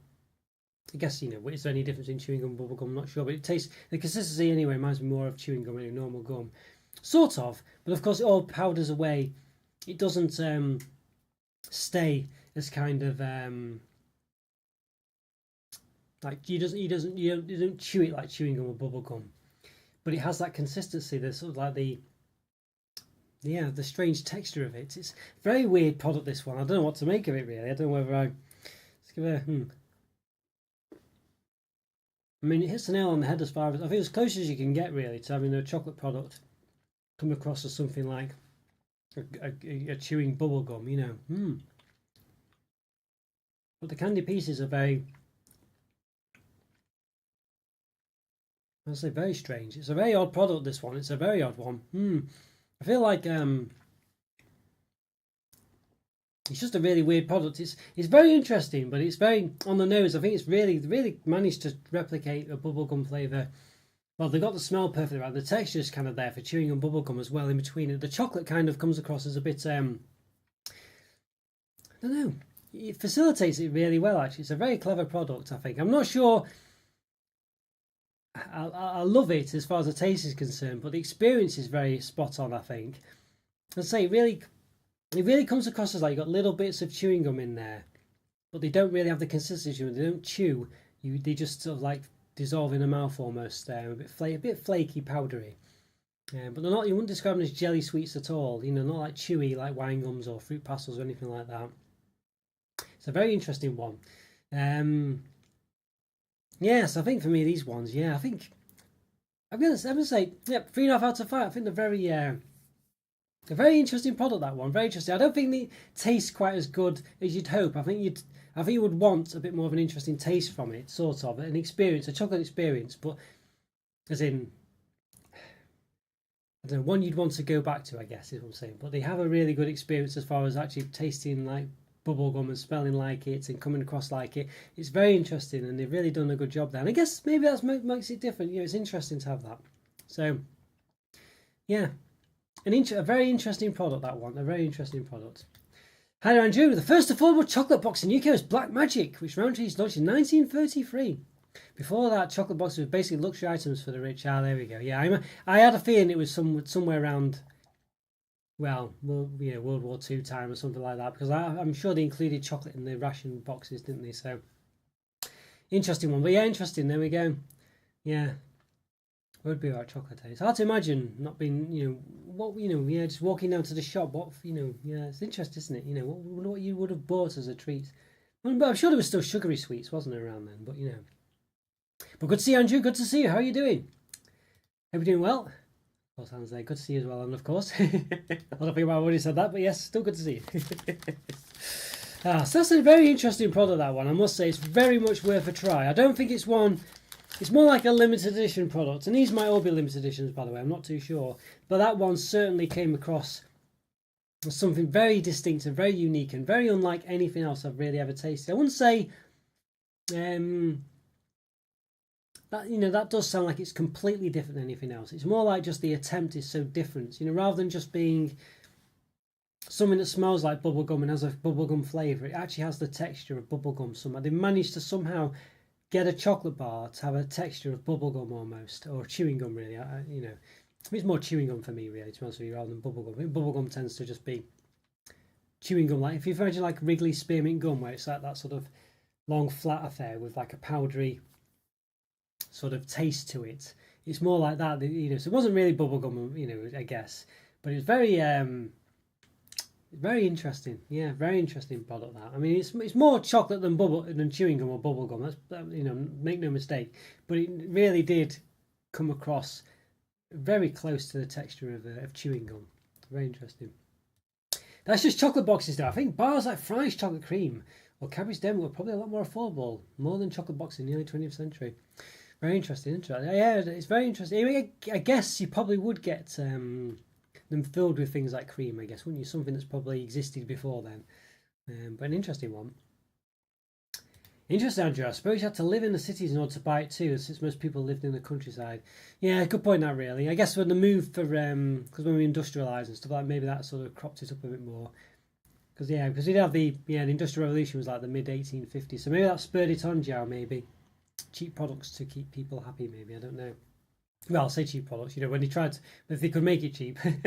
I guess, you know, is there any difference in chewing gum and bubble gum? I'm not sure, but it tastes, the consistency anyway reminds me more of chewing gum than normal gum. Sort of, but of course it all powders away. It doesn't stay as kind of like you don't chew it like chewing gum or bubble gum. but it has that consistency. There's sort of like the strange texture of it. It's a very weird product, this one. I don't know what to make of it really. I don't know whether let's give it a I mean, it hits the nail on the head as far as I think as close as you can get really to having a chocolate product come across as something like a chewing bubble gum, you know. But the candy pieces are I'll say very strange. It's a very odd product, this one. It's a very odd one. I feel like it's just a really weird product. It's very interesting, but it's very on the nose. I think it's really managed to replicate a bubblegum flavour. Well, they got the smell perfectly right. The texture is kind of there for chewing and bubblegum as well in between it. The chocolate kind of comes across as a bit, I don't know. It facilitates it really well, actually. It's a very clever product, I think. I'm not sure I love it as far as the taste is concerned, but the experience is very spot on, I think. I'd say it really comes across as like you've got little bits of chewing gum in there, but they don't really have the consistency. They don't chew. They just sort of like dissolve in the mouth almost. A bit flaky, powdery. But they're not. You wouldn't describe them as jelly sweets at all. You know, not like chewy like wine gums or fruit pastels or anything like that. It's a very interesting one. Yes, I think for me these ones. Yeah, I think I'm gonna say 3.5 out of 5. I think they're very a very interesting product, that one. Very interesting. I don't think they taste quite as good as you'd hope. I think you would want a bit more of an interesting taste from it, sort of an experience, a chocolate experience, but as in, I don't know, one you'd want to go back to, I guess is what I'm saying. But they have a really good experience as far as actually tasting like bubblegum and smelling like it and coming across like it. It's very interesting, and they've really done a good job there. And I guess maybe that makes it different. You know, it's interesting to have that. So, yeah. A very interesting product, that one. A very interesting product. Hi there, Andrew. The first affordable chocolate box in UK was Black Magic, which Roundtree's launched in 1933. Before that, chocolate boxes were basically luxury items for the rich. Ah, there we go. Yeah, I had a feeling it was somewhere around, well, World War II time or something like that, because I'm sure they included chocolate in the ration boxes, didn't they? So, interesting one. But yeah, interesting. There we go. Yeah. Would be about chocolate. It's hard to imagine not being, just walking down to the shop. It's interesting, isn't it? What you would have bought as a treat. But I'm sure there was still sugary sweets, wasn't there, around then? But good to see you, Andrew. Good to see you. How are you doing? Hope you're doing well. Of course, Anne's there. Good to see you as well, and of course. I don't think I've already said that, but yes, still good to see you. So that's a very interesting product, that one. I must say, it's very much worth a try. I don't think it's one. It's more like a limited edition product, and these might all be limited editions, by the way. I'm not too sure, but that one certainly came across as something very distinct and very unique and very unlike anything else I've really ever tasted. I wouldn't say that does sound like it's completely different than anything else. It's more like just the attempt is so different. Rather than just being something that smells like bubblegum and has a bubblegum flavour, it actually has the texture of bubblegum somehow. They managed to somehow get a chocolate bar to have a texture of bubblegum almost, or chewing gum really. It's more chewing gum for me really, to be honest with you, rather than bubblegum. I think bubblegum tends to just be chewing gum. Like if you imagine like Wrigley spearmint gum, where it's like that sort of long flat affair with like a powdery sort of taste to it. It's more like that, so it wasn't really bubblegum, I guess, but it's very very interesting. Yeah, very interesting product, that. I mean, it's more chocolate than chewing gum or bubble gum. That's make no mistake. But it really did come across very close to the texture of chewing gum. Very interesting. That's just chocolate boxes, though. I think bars like Fry's chocolate cream or Cadbury's Demi were probably a lot more affordable, more than chocolate boxes in the early 20th century. Very interesting, isn't it? Yeah, it's very interesting. I guess you probably would get them filled with things like cream, I guess, wouldn't you? Something that's probably existed before then. But an interesting one. Interesting, Andrew. I suppose you had to live in the cities in order to buy it too, since most people lived in the countryside. Yeah, good point, that really. I guess when the move for, because when we industrialised and stuff like that, maybe that sort of cropped it up a bit more. Because we'd have the Industrial Revolution was like the mid-1850s, so maybe that spurred it on, Joe, maybe. Cheap products to keep people happy, maybe, I don't know. Well, I'll say cheap products, when they tried, if they could make it cheap. Maybe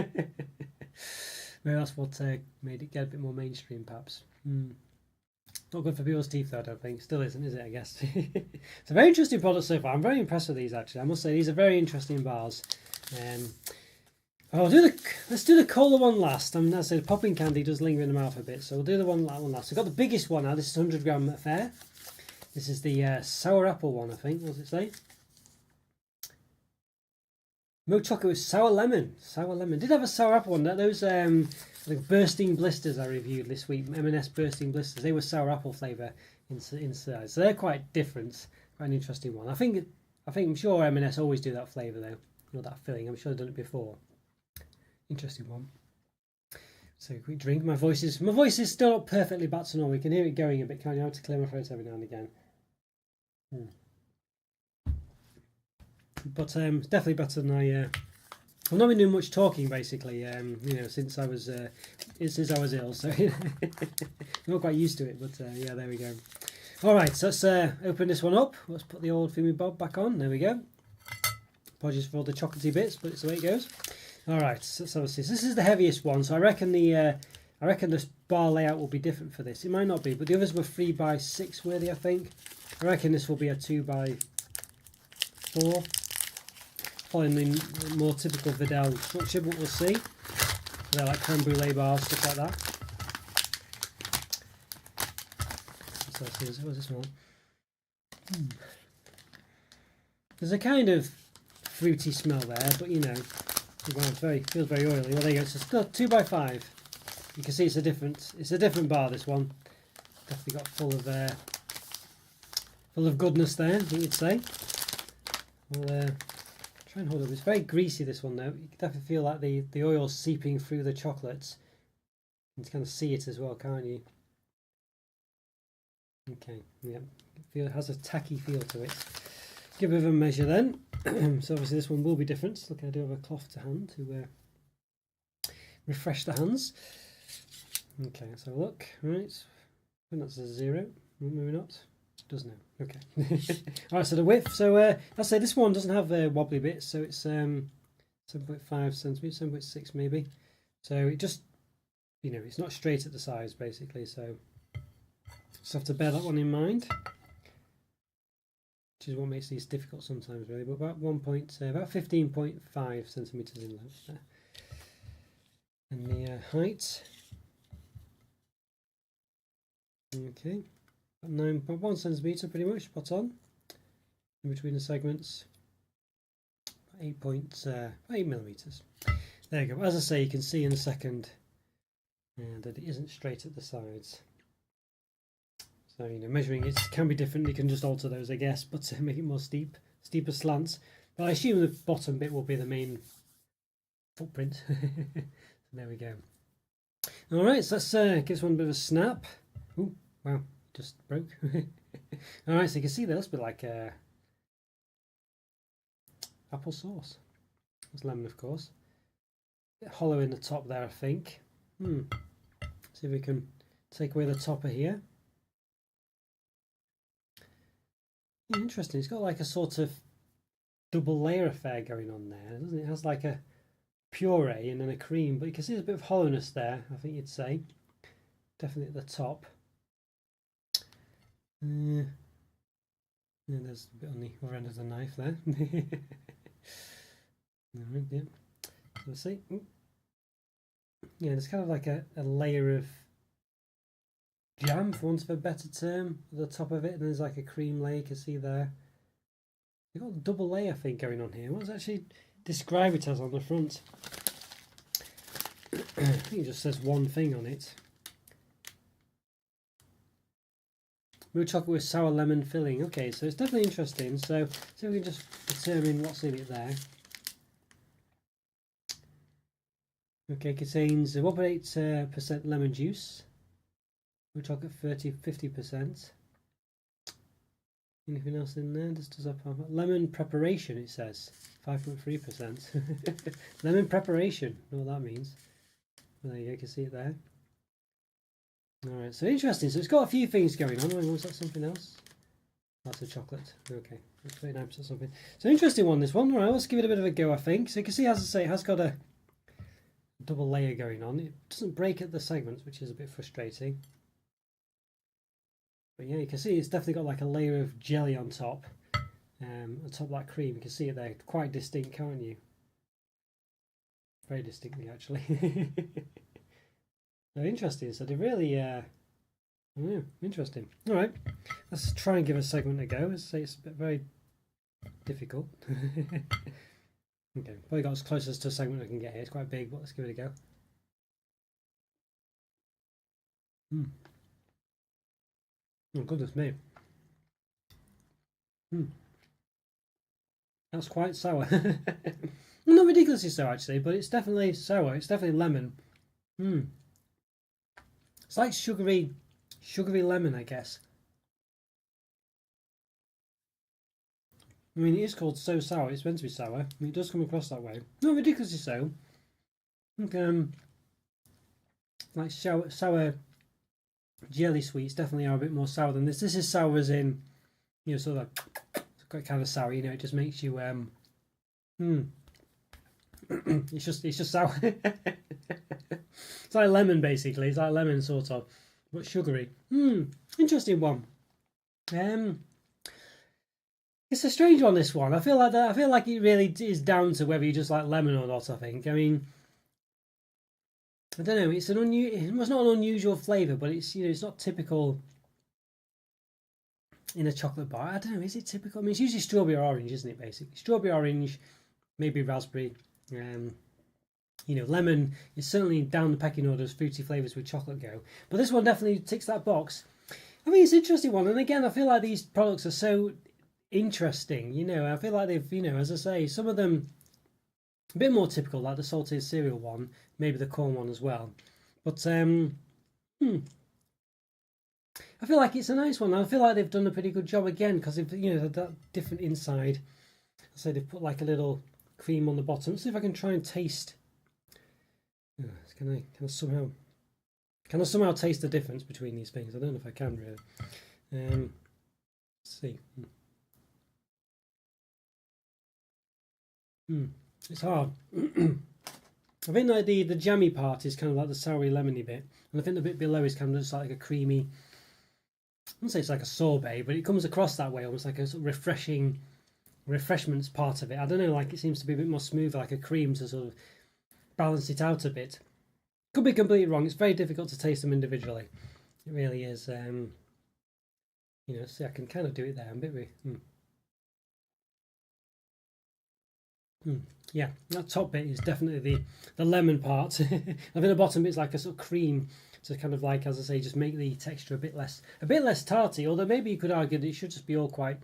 that's what made it get a bit more mainstream, perhaps. Not good for people's teeth, though, I don't think. Still isn't, is it, I guess? It's a very interesting product so far. I'm very impressed with these, actually. I must say, these are very interesting bars. Let's do the cola one last. I mean, as I said, popping candy does linger in the mouth a bit, so we'll do that one last. We've got the biggest one now. This is 100-gram affair. This is the sour apple one, I think. What does it say? Milk chocolate with sour lemon. Sour lemon. Did have a sour apple one. Those like bursting blisters I reviewed this week. M&S bursting blisters. They were sour apple flavour inside, so they're quite different. Quite an interesting one. I'm sure M&S always do that flavour though. You know, that filling. I'm sure they've done it before. Interesting one. So quick drink. My voice is still not perfectly back to normal. We can hear it going a bit. Can't you? I have to clear my throat every now and again. But it's definitely better than I've not been doing much talking basically. Since I was ill, so I'm not quite used to it. But yeah, there we go. All right, so let's open this one up. Let's put the old Fumi Bob back on. There we go. Apologies for all the chocolatey bits, but it's the way it goes. All right, so obviously this is the heaviest one, so I reckon this bar layout will be different for this. It might not be, but the others were 3x6 worthy, I think. I reckon this will be a 2x4, following the more typical Wedel structure, but we'll see. They're like creme brulee bars, stuff like that. So what's this one? There's a kind of fruity smell there, but you know. Well, feels very oily. Well, there you go. It's just 2x5. You can see it's a different bar. This one definitely got full of goodness there, I think you'd say. We'll try and hold it. It's very greasy. This one though. You can definitely feel like the oil seeping through the chocolates. You can kind of see it as well, can't you? Okay. Yeah. It has a tacky feel to it. Give it a bit of a measure then. So obviously this one will be different. Look, I do have a cloth to hand to refresh the hands. Okay, let's have a look. Right, I think that's a 0. Maybe not. It does now. Okay. Alright, so the width. So I'll say this one doesn't have wobbly bits, so it's 7.5 centimeters, 7.6 maybe. So it just, it's not straight at the sides basically. So just have to bear that one in mind. Which is what makes these difficult sometimes, really. But about about 15.5 centimeters in length there. And the height, okay, about 9.1 centimeter, pretty much spot on. In between the segments, 8 millimeters. There you go. As I say, you can see in a second that it isn't straight at the sides. So, measuring it can be different. You can just alter those, I guess, but make it more steeper slants. But I assume the bottom bit will be the main footprint. So there we go. All right, so let's give this one a bit of a snap. Oh, wow, just broke. All right, so you can see there, that's a bit like apple sauce. That's lemon, of course. A bit hollow in the top there, I think. See if we can take away the topper here. Interesting. It's got like a sort of double layer affair going on there, doesn't it? It has like a puree and then a cream, but you can see there's a bit of hollowness there, I think you'd say. Definitely at the top. Yeah, there's a bit on the other end of the knife there. Alright, yeah. So let's see. Ooh. Yeah, there's kind of like a layer of jam, for want of a better term, at the top of it, and there's like a cream layer you can see there. You've got a double layer thing going on here. What does it actually describe it as on the front? I think it just says one thing on it. Milk chocolate with sour lemon filling. Okay, so it's definitely interesting. So we can just determine what's in it there. Okay, contains 1.8% lemon juice. Milk chocolate 50%. Anything else in there? This does have lemon preparation, it says 5.3%. Lemon preparation, I know what that means. Well, there you go, you can see it there. Alright, so interesting. So it's got a few things going on. Was that something else? That's a chocolate. Okay, 39% something. So interesting one, this one. Alright, let's give it a bit of a go, I think. So you can see, as I say, it has got a double layer going on. It doesn't break at the segments, which is a bit frustrating. But yeah, you can see it's definitely got like a layer of jelly on top of that cream. You can see it there, quite distinct, can't you? Very distinctly, actually. They're interesting, so they really, interesting. All right, let's try and give a segment a go. Let's say it's very difficult. Okay, probably got as close as to a segment I can get here. It's quite big, but let's give it a go. Oh, goodness me. That's quite sour. Not ridiculously sour, actually, but it's definitely sour. It's definitely lemon. It's like sugary lemon, I guess. I mean, it is called so sour. It's meant to be sour. I mean, it does come across that way. Not ridiculously so. Like sour jelly sweets definitely are a bit more sour than this. This is sour as in, sort of quite kind of sour. It just makes you it's just sour. It's like lemon, basically. It's like lemon, sort of, but sugary. Interesting one. It's a strange one, this one. I feel like it really is down to whether you just like lemon or not. I think. I mean, I don't know. It's not an unusual flavour, but it's not typical in a chocolate bar. I don't know. Is it typical? I mean, it's usually strawberry or orange, isn't it? Basically, strawberry, orange, maybe raspberry. Lemon is certainly down the pecking order as fruity flavours with chocolate go. But this one definitely ticks that box. I mean, it's an interesting one, and again, I feel like these products are so interesting. I feel like they've, as I say, some of them a bit more typical, like the salted cereal one, maybe the corn one as well. But I feel like it's a nice one. I feel like they've done a pretty good job again because they've, that different inside. So they've put like a little cream on the bottom. Let's see if I can try and taste. Can I somehow taste the difference between these things? I don't know if I can really. Let's see. It's hard. I think like the jammy part is kind of like the soury lemony bit, and I think the bit below is kind of just like a creamy. I wouldn't say it's like a sorbet, but it comes across that way, almost like a sort of refreshments part of it. I don't know, like it seems to be a bit more smooth, like a cream to sort of balance it out a bit. Could be completely wrong. It's very difficult to taste them individually. It really is. See, I can kind of do it there. I'm a bit. Yeah, that top bit is definitely the lemon part. I think the bottom bit's like a sort of cream to kind of like, as I say, just make the texture a bit less tarty. Although maybe you could argue that it should just be all quite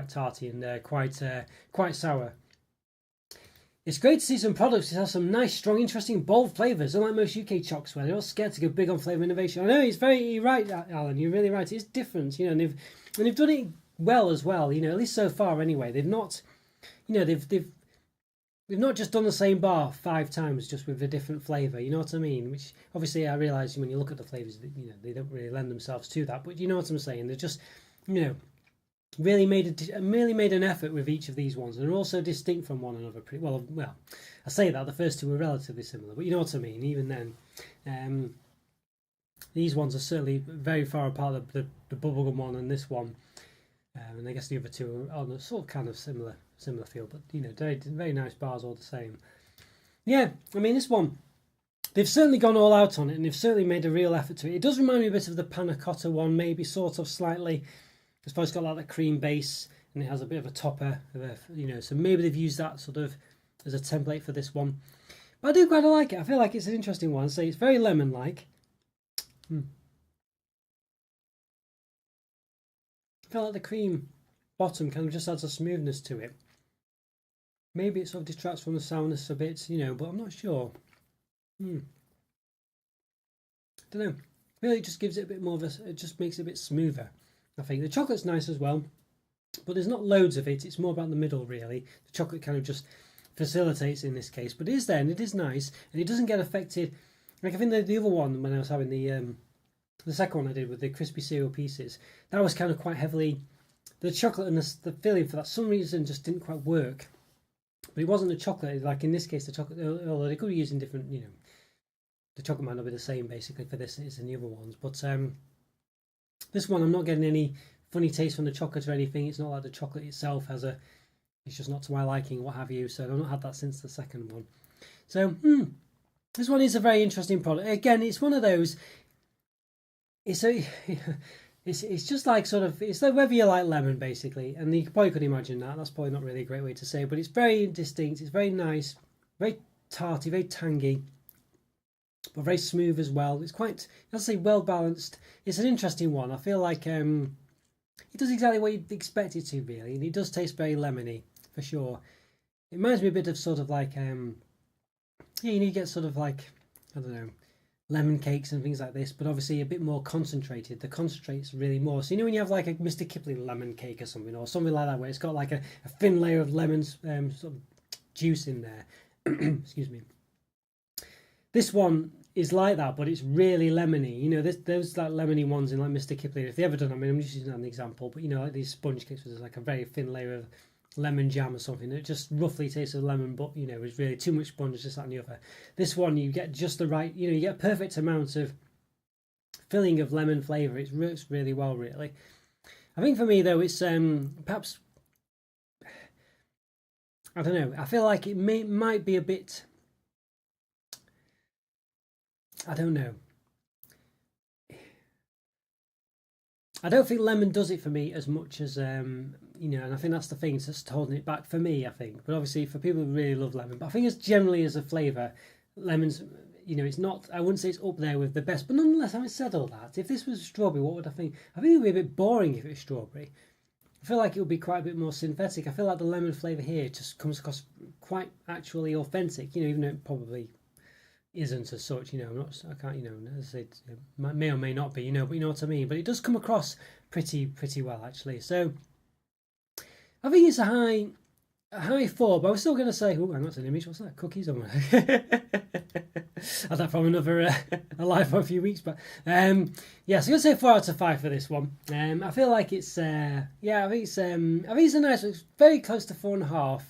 tarty and quite sour. It's great to see some products that have some nice, strong, interesting, bold flavours. Unlike most UK chocs, where they're all scared to go big on flavour innovation. I know you're right, Alan. You're really right. It's different, and they've done it well as well. At least so far, anyway. They've not, they've not just done the same bar 5 times just with a different flavour. You know what I mean? Which obviously I realise when you look at the flavours, they don't really lend themselves to that. But you know what I'm saying? They're just, really made an effort with each of these ones, and they're also distinct from one another. Pretty well. Well, I say that the first two were relatively similar, but you know what I mean. Even then, these ones are certainly very far apart. The bubblegum one and this one, and I guess the other two are on a sort of kind of similar feel, but very nice bars all the same. Yeah, I mean this one, they've certainly gone all out on it, and they've certainly made a real effort to it. It does remind me a bit of the panna cotta one, maybe sort of slightly. I suppose it's got like that cream base, and it has a bit of a topper, so maybe they've used that sort of as a template for this one. But I do quite like it. I feel like it's an interesting one. So it's very lemon-like. I feel like the cream bottom kind of just adds a smoothness to it. Maybe it sort of detracts from the sourness a bit, but I'm not sure. Don't know. Really, just gives it a bit more of it just makes it a bit smoother. I think the chocolate's nice as well, but there's not loads of it. It's more about the middle, really. The chocolate kind of just facilitates in this case, but it is there and it is nice, and it doesn't get affected. Like I think the other one, when I was having the second one I did with the crispy cereal pieces, that was kind of quite heavily. The chocolate and the filling for that some reason just didn't quite work. But it wasn't the chocolate. Like in this case, the chocolate, although they could be using different, the chocolate might not be the same basically for this as in the other ones, but This one I'm not getting any funny taste from the chocolate or anything. It's not like the chocolate itself has a, it's just not to my liking, what have you. So I've not had that since the second one. So this one is a very interesting product. Again, it's one of those. It's a, it's just like sort of, it's like whether you like lemon basically, and you probably could imagine that. That's probably not really a great way to say, but it's very distinct. It's very nice, very tarty, very tangy, but very smooth as well. It's quite, let's say, well balanced. It's an interesting one. I feel like it does exactly what you'd expect it to, really, and it does taste very lemony for sure. It reminds me a bit of sort of like yeah, you get sort of like, I don't know, lemon cakes and things like this, but obviously a bit more concentrated. The concentrate's really more. So you know when you have like a Mr. Kipling lemon cake or something like that, where it's got like a thin layer of lemons sort of juice in there. Excuse me. This one is like that, but it's really lemony. You know, those like lemony ones in like Mr. Kipling, if they ever done, I mean, I'm just using that as an example, but you know, like these sponge cakes where there's like a very thin layer of lemon jam or something. It just roughly tastes of lemon, but you know, it's really too much sponge, just that and the other. This one, you get just the right, you know, you get a perfect amount of filling of lemon flavour. It works really well, really. I think for me though, it's perhaps, I don't know, I feel like it might be a bit, I don't know. I don't think lemon does it for me as much as you know, and I think that's the thing, it's just holding it back for me, I think. But obviously for people who really love lemon, but I think it's generally as a flavour, lemons, you know, it's not, I wouldn't say it's up there with the best, but nonetheless, having said all that, if this was strawberry, what would I think? I think it would be a bit boring if it was strawberry. I feel like it would be quite a bit more synthetic. I feel like the lemon flavour here just comes across quite actually authentic, you know, even though it probably isn't as such, you know, I can't, you know, as it may or may not be, you know, but you know what I mean. But it does come across pretty well actually. So I think it's a high 4, but I was still going to say, oh, hang on, that's an image. What's that? Cookies? I had that from another a live for a few weeks, but yeah, so I'm going to say 4 out of 5 for this one. I feel like it's yeah, I think it's a nice. It's very close to 4.5.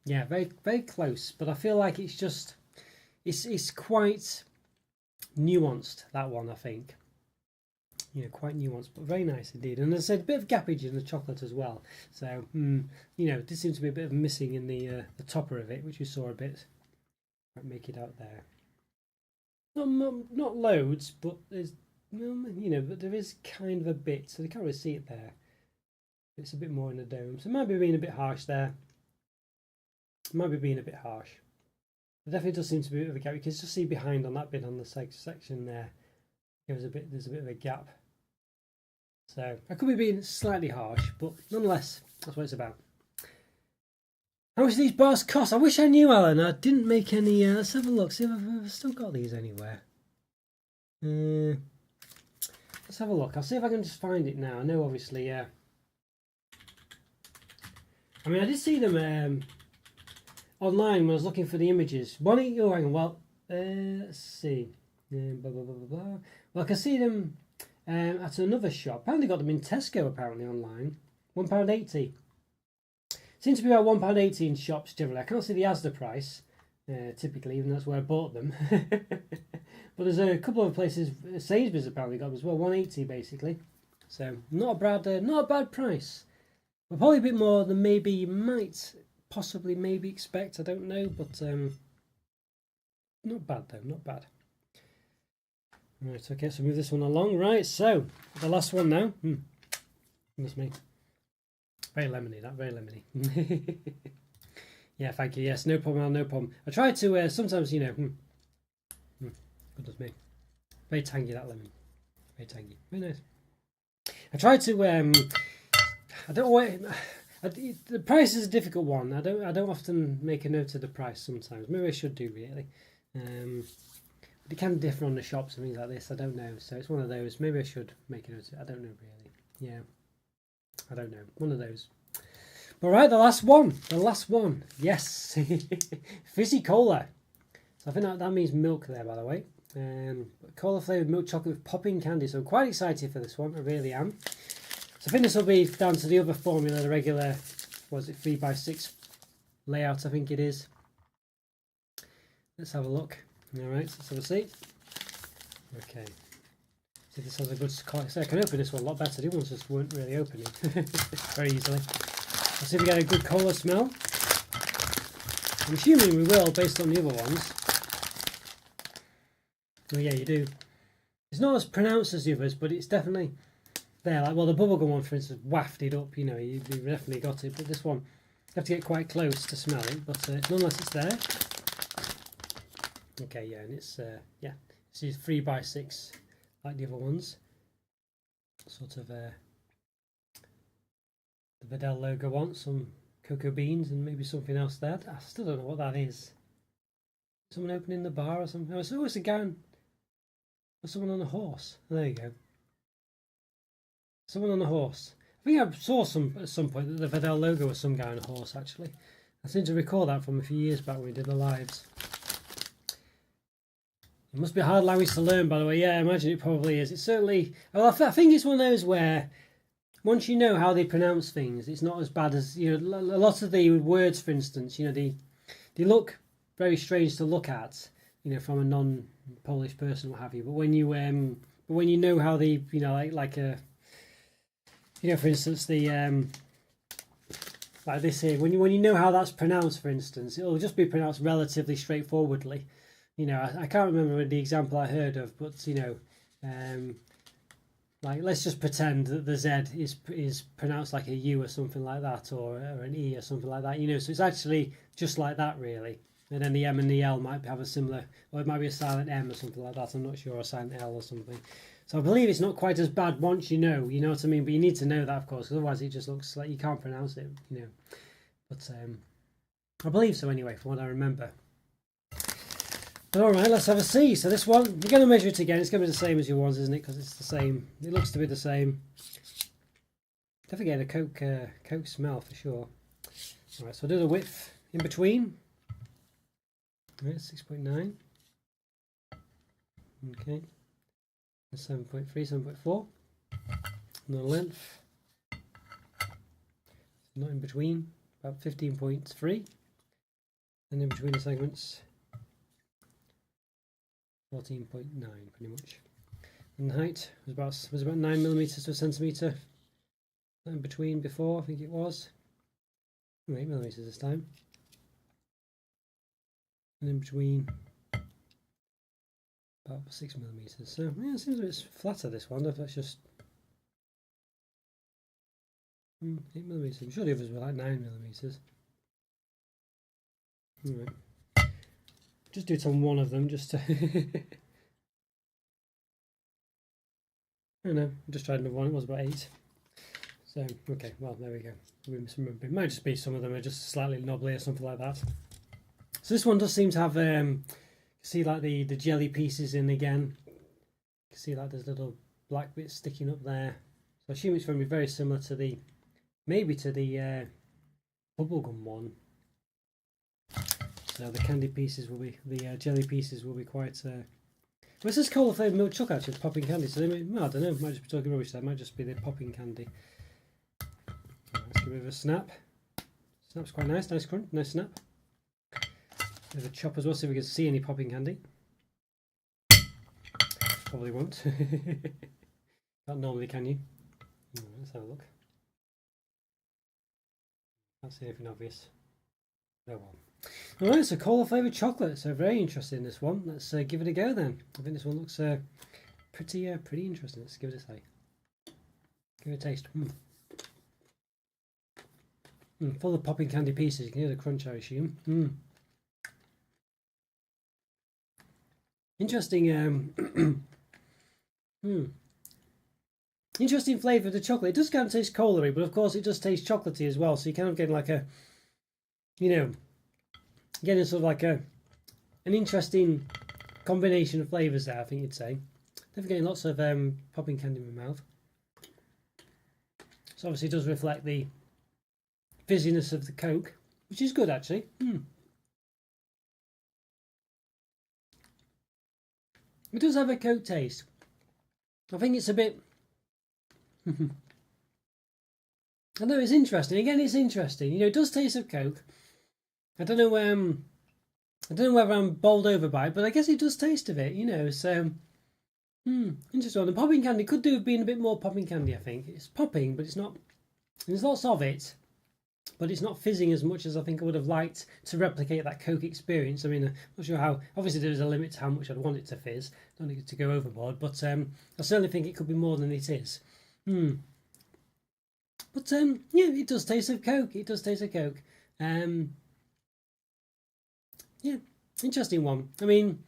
Yeah, very close, but I feel like it's just. It's quite nuanced, that one, I think. You know, quite nuanced, but very nice indeed. And as I said, a bit of gappage in the chocolate as well. So, you know, this seems to be a bit of missing in the topper of it, which you saw a bit. Might make it out there. Not loads, but there's, you know, but there is kind of a bit, so you can't really see it there. It's a bit more in the dome. So it might be being a bit harsh there. Might be being a bit harsh. There definitely does seem to be a bit of a gap. You can just see behind on that bit on the section there. There's a bit of a gap. So I could be being slightly harsh, but nonetheless, that's what it's about. How much do these bars cost? I wish I knew, Alan. I didn't make any. Let's have a look. See if I've still got these anywhere. Let's have a look. I'll see if I can just find it now. I know, obviously, yeah. I mean, I did see them online when I was looking for the images. Oh, hang on. Well, let's see. Blah, blah, blah, blah, blah. Well, I can see them at another shop. Apparently got them in Tesco, apparently, online. £1.80. Seems to be about £1.80 in shops generally. I can't see the Asda price, typically, even though that's where I bought them. But there's a couple of places, Sainsbury's apparently got them as well, £1.80 basically. So not a bad price. But probably a bit more than maybe you might possibly expect. I don't know, but not bad though, not bad. Right, okay, so move this one along. Right, so the last one now. That's me. Very lemony, that, very lemony. Yeah, thank you. Yes, no problem, no problem. I try to sometimes, you know. Goodness me, very tangy, that lemon. Very tangy, very nice. I try to. I don't want. The price is a difficult one. I don't often make a note of the price. Sometimes, maybe I should do really. But it can differ on the shops and things like this. I don't know. So it's one of those. Maybe I should make a note of it. I don't know really. Yeah. I don't know. One of those. All right, the last one. Yes. Fizzy cola. So I think that means milk there, by the way. Cola flavoured milk chocolate with popping candy. So I'm quite excited for this one. I really am. So I think this will be down to the other formula, the regular, what is it, 3x6 layout, I think it is. Let's have a look. All right, so let's have a see. Okay. See, this has a good. So I can open this one a lot better. The other ones just weren't really opening very easily. Let's see if we get a good cola smell. I'm assuming we will, based on the other ones. Oh yeah, you do. It's not as pronounced as the others, but it's definitely there. Like, well, the bubblegum one, for instance, wafted up. You know, you definitely got it. But this one, you have to get quite close to smell it. But nonetheless, it's there. Okay, yeah, and it's yeah, it's 3x6 like the other ones. Sort of the Wedel logo on, some cocoa beans and maybe something else there. I still don't know what that is. Someone opening the bar or something. Oh, it's always a gown. Or someone on a horse. There you go. Someone on a horse. I think I saw at some point that the Wedel logo was some guy on a horse, actually. I seem to recall that from a few years back when we did the lives. It must be a hard language to learn, by the way. Yeah, I imagine it probably is. It's certainly... Well, I think it's one of those where once you know how they pronounce things, it's not as bad as... You know, a lot of the words, for instance, you know, they look very strange to look at, you know, from a non-Polish person, what have you. But when you know how they, you know, like a... You know, for instance, the... like this here, when you know how that's pronounced, for instance, it'll just be pronounced relatively straightforwardly. You know, I can't remember the example I heard of, but you know, like let's just pretend that the Z is pronounced like a U or something like that, or an E or something like that. You know, so it's actually just like that really. And then the M and the L might have a similar, or it might be a silent M or something like that. I'm not sure, or a silent L or something. So I believe it's not quite as bad once you know what I mean. But you need to know that, of course, because otherwise it just looks like you can't pronounce it. You know, but I believe so anyway, from what I remember. Alright, let's have a see. So this one, we're going to measure it again. It's going to be the same as your ones, isn't it? Because it's the same. It looks to be the same. Definitely getting a Coke smell for sure. Alright, so I'll do the width in between. Alright, 6.9. Okay. 7.3, 7.4. And the length. Not in between. About 15.3. And in between the segments. 14.9 pretty much, and the height was about 9mm to a centimetre. In between before, I think it was 8mm this time, and in between about 6mm. So yeah, it seems a bit flatter this one. If that's just 8mm, I'm sure the others were like 9mm. Anyway. Just do it on one of them, just to... I don't know, I just tried another one, it was about 8. So, okay, well, there we go. It might just be some of them are just slightly knobbly or something like that. So this one does seem to have, see like the jelly pieces in again. You can see like there's little black bits sticking up there. So I assume it's going to be very similar to the, maybe to the bubblegum one. So the candy pieces will be, the jelly pieces will be quite... well, it says cola flavoured milk chocolate actually, it's popping candy, so they may, well, I don't know, might just be talking rubbish there, might just be the popping candy. Let's give it a snap. Snap's quite nice, nice crunch, nice snap. There's a chop as well, see if we can see any popping candy. Probably won't. Not normally, can you? Let's have a look. Can't see anything obvious. Oh well. Alright, so cola flavoured chocolate, so very interesting this one. Let's give it a go then. I think this one looks pretty interesting. Let's give it a say. Give it a taste. Full of popping candy pieces, you can hear the crunch I assume. Interesting interesting flavour of the chocolate. It does kind of taste cola-y, but of course it does taste chocolatey as well, so you kind of get like a, you know, getting sort of like an interesting combination of flavours there, I think you'd say. Definitely getting lots of popping candy in my mouth. So obviously it does reflect the fizziness of the Coke, which is good actually. It does have a Coke taste. I think it's a bit... I know, it's interesting. Again, it's interesting. You know, it does taste of Coke. I don't know whether I'm bowled over by it, but I guess it does taste of it, you know, so Interesting. The popping candy could do have been a bit more popping candy, I think. It's popping, but it's not. There's lots of it, but it's not fizzing as much as I think I would have liked to replicate that Coke experience. I mean, I'm not sure how. Obviously, there's a limit to how much I'd want it to fizz. Don't need it to go overboard, but I certainly think it could be more than it is. But yeah, it does taste of Coke. It does taste of Coke. Yeah, interesting one. I mean,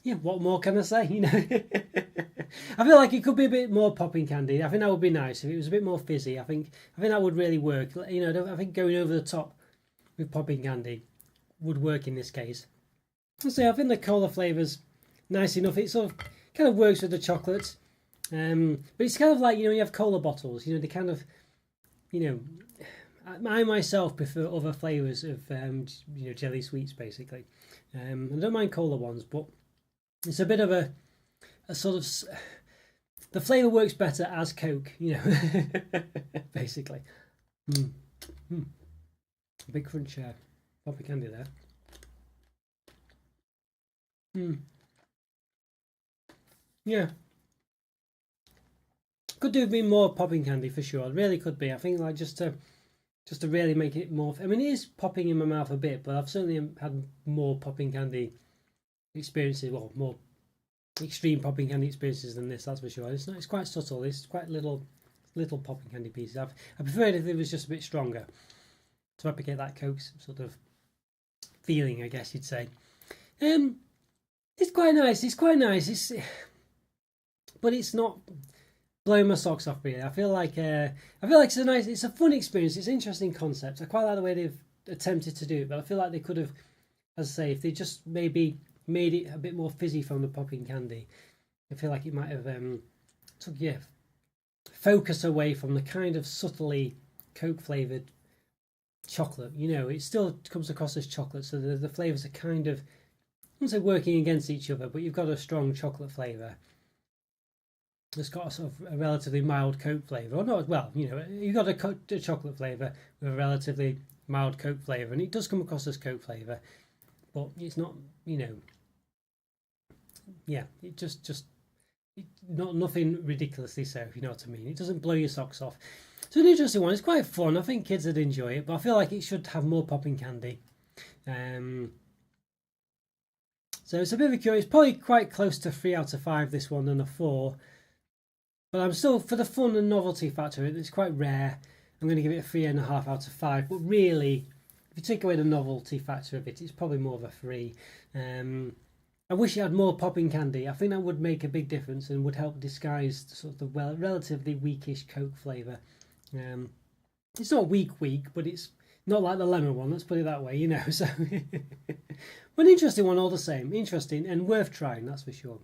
yeah, what more can I say? You know, I feel like it could be a bit more popping candy. I think that would be nice if it was a bit more fizzy. I think that would really work. You know, I think going over the top with popping candy would work in this case. So I think the cola flavour's nice enough. It sort of kind of works with the chocolate, but it's kind of like, you know, you have cola bottles. You know, they kind of, you know, I myself prefer other flavours of you know, jelly sweets basically. I don't mind cola ones, but it's a bit of a sort of, the flavour works better as Coke, you know, basically. Big crunch poppy candy there. Yeah. Could do have been more popping candy for sure. It really could be. I think like just to really make it more. I mean, it is popping in my mouth a bit, but I've certainly had more popping candy experiences, well, more extreme popping candy experiences than this. That's for sure. It's not. It's quite subtle. It's quite little popping candy pieces. I prefer it if it was just a bit stronger to replicate that Coke sort of feeling, I guess you'd say. It's quite nice. It's quite nice. But it's not blowing my socks off really. I feel like it's a nice, it's a fun experience. It's an interesting concept. I quite like the way they've attempted to do it, but I feel like they could have, as I say, if they just maybe made it a bit more fizzy from the popping candy, I feel like it might have took focus away from the kind of subtly Coke flavoured chocolate. You know, it still comes across as chocolate, so the flavours are kind of, I wouldn't say working against each other, but you've got a strong chocolate flavour. It's got a sort of a relatively mild Coke flavour, or not. Well, you know, you've got a chocolate flavour with a relatively mild Coke flavour, and it does come across as Coke flavour, but it's not, you know, yeah, it just not nothing ridiculously so, if you know what I mean. It doesn't blow your socks off. So an interesting one. It's quite fun. I think kids would enjoy it, but I feel like it should have more popping candy. So it's a bit of a curious. It's probably quite close to 3 out of 5 this one than a 4. But I'm still, for the fun and novelty factor, it's quite rare. I'm going to give it a 3.5 out of 5. But really, if you take away the novelty factor of it, it's probably more of a 3. I wish it had more popping candy. I think that would make a big difference and would help disguise sort of the relatively weakish Coke flavour. It's not weak, but it's not like the lemon one. Let's put it that way, you know. So, but an interesting one all the same. Interesting and worth trying, that's for sure.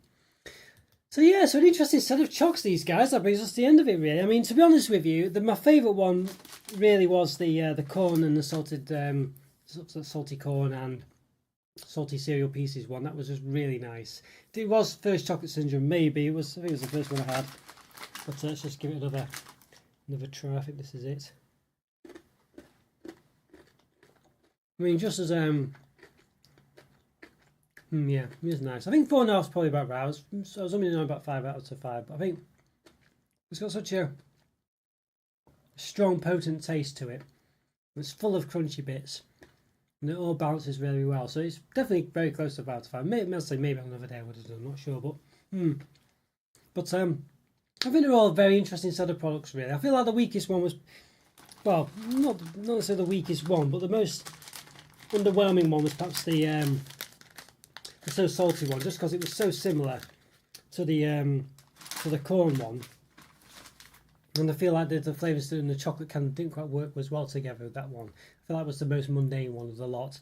So yeah, so an interesting set of chocks, these guys. That brings us to the end of it, really. I mean, to be honest with you, my favourite one really was the corn and the salty corn and salty cereal pieces one. That was just really nice. It was first chocolate syndrome, maybe. I think it was the first one I had. But let's just give it another try. I think this is it. I mean, just as yeah, it is nice. I think 4.5 is probably about right. I was only knowing about 5 out of 5, but I think it's got such a strong, potent taste to it. It's full of crunchy bits, and it all balances really well. So it's definitely very close to 5 out of 5. Maybe I'll say maybe another day I would have done. I'm not sure, but I think they're all a very interesting set of products. Really, I feel like the weakest one was, well, not necessarily the weakest one, but the most underwhelming one was perhaps the so salty one, just because it was so similar to the corn one, and I feel like the flavours in the chocolate can didn't quite work as well together with that one. I feel like it was the most mundane one of the lot.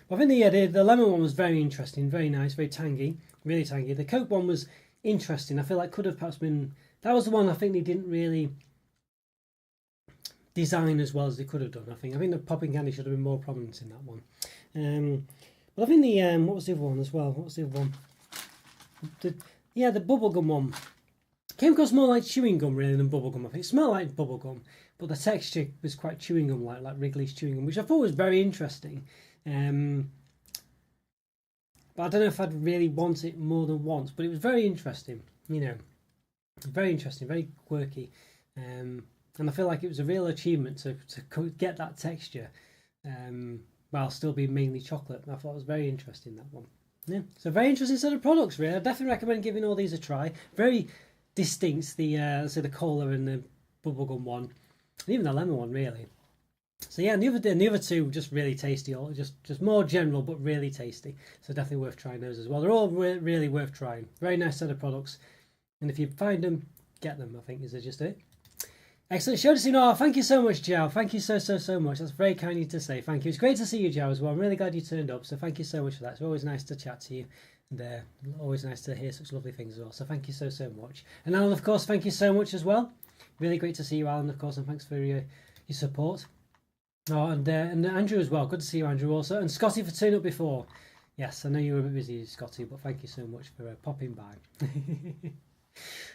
But I think the lemon one was very interesting, very nice, very tangy, really tangy. The Coke one was interesting. I feel like could have perhaps been, that was the one I think they didn't really design as well as they could have done. I think the popping candy should have been more prominent in that one. But I think the what was the other one as well? What was the other one? The bubblegum one came across more like chewing gum really than bubblegum. I think it smelled like bubblegum, but the texture was quite chewing gum like Wrigley's chewing gum, which I thought was very interesting. but I don't know if I'd really want it more than once. But it was very interesting, you know, very interesting, very quirky, and I feel like it was a real achievement to get that texture, while still being mainly chocolate. I thought it was very interesting, that one. Yeah, so very interesting set of products, really. I definitely recommend giving all these a try. Very distinct, the let's say the cola and the bubblegum one, and even the lemon one, really. So yeah, and the other two just really tasty, all just more general but really tasty. So definitely worth trying those as well. They're all really worth trying. Very nice set of products, and if you find them, get them. I think is just it. Excellent show to see. Oh, thank you so much, Joe. Thank you so much. That's very kind of you to say. Thank you. It's great to see you, Joe, as well. I'm really glad you turned up. So thank you so much for that. It's always nice to chat to you, and always nice to hear such lovely things as well. So thank you so much. And Alan, of course, thank you so much as well. Really great to see you, Alan, of course, and thanks for your support. Oh, and Andrew as well. Good to see you, Andrew, also. And Scotty for turning up before. Yes, I know you were a bit busy, Scotty, but thank you so much for popping by.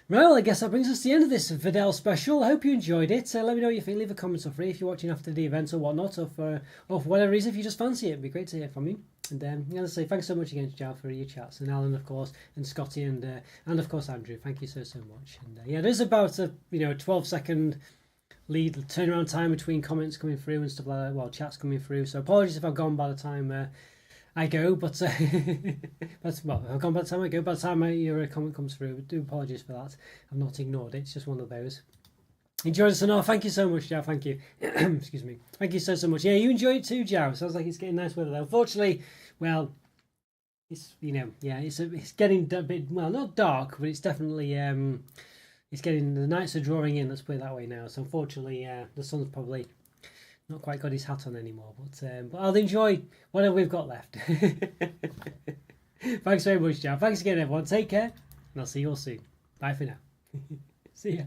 Right, well, I guess that brings us to the end of this Wedel special. I hope you enjoyed it. Let me know what you think. Leave a comment or free if you're watching after the event or whatnot, or for whatever reason, if you just fancy it. It'd be great to hear from you. And as I say, thanks so much again, Joe, for your chats, and Alan, of course, and Scotty, and of course Andrew. Thank you so much. And yeah, there's about a 12-second lead turnaround time between comments coming through and stuff like that. Well, chats coming through. So apologies if I've gone by the time I go, but well, I've gone by the time I go. By the time your comment comes through, I do apologise for that. I've not ignored it. It's just one of those. Enjoyed it, no, thank you so much, Joe. Thank you. Excuse me. Thank you so much. Yeah, you enjoy it too, Joe. Sounds like it's getting nice weather though. Unfortunately, well, it's it's getting a bit, well, not dark, but it's definitely it's getting, the nights are drawing in. Let's put it that way now. So unfortunately, the sun's probably not quite got his hat on anymore, but I'll enjoy whatever we've got left. Thanks very much, Joe. Thanks again, everyone. Take care, and I'll see you all soon. Bye for now. See ya.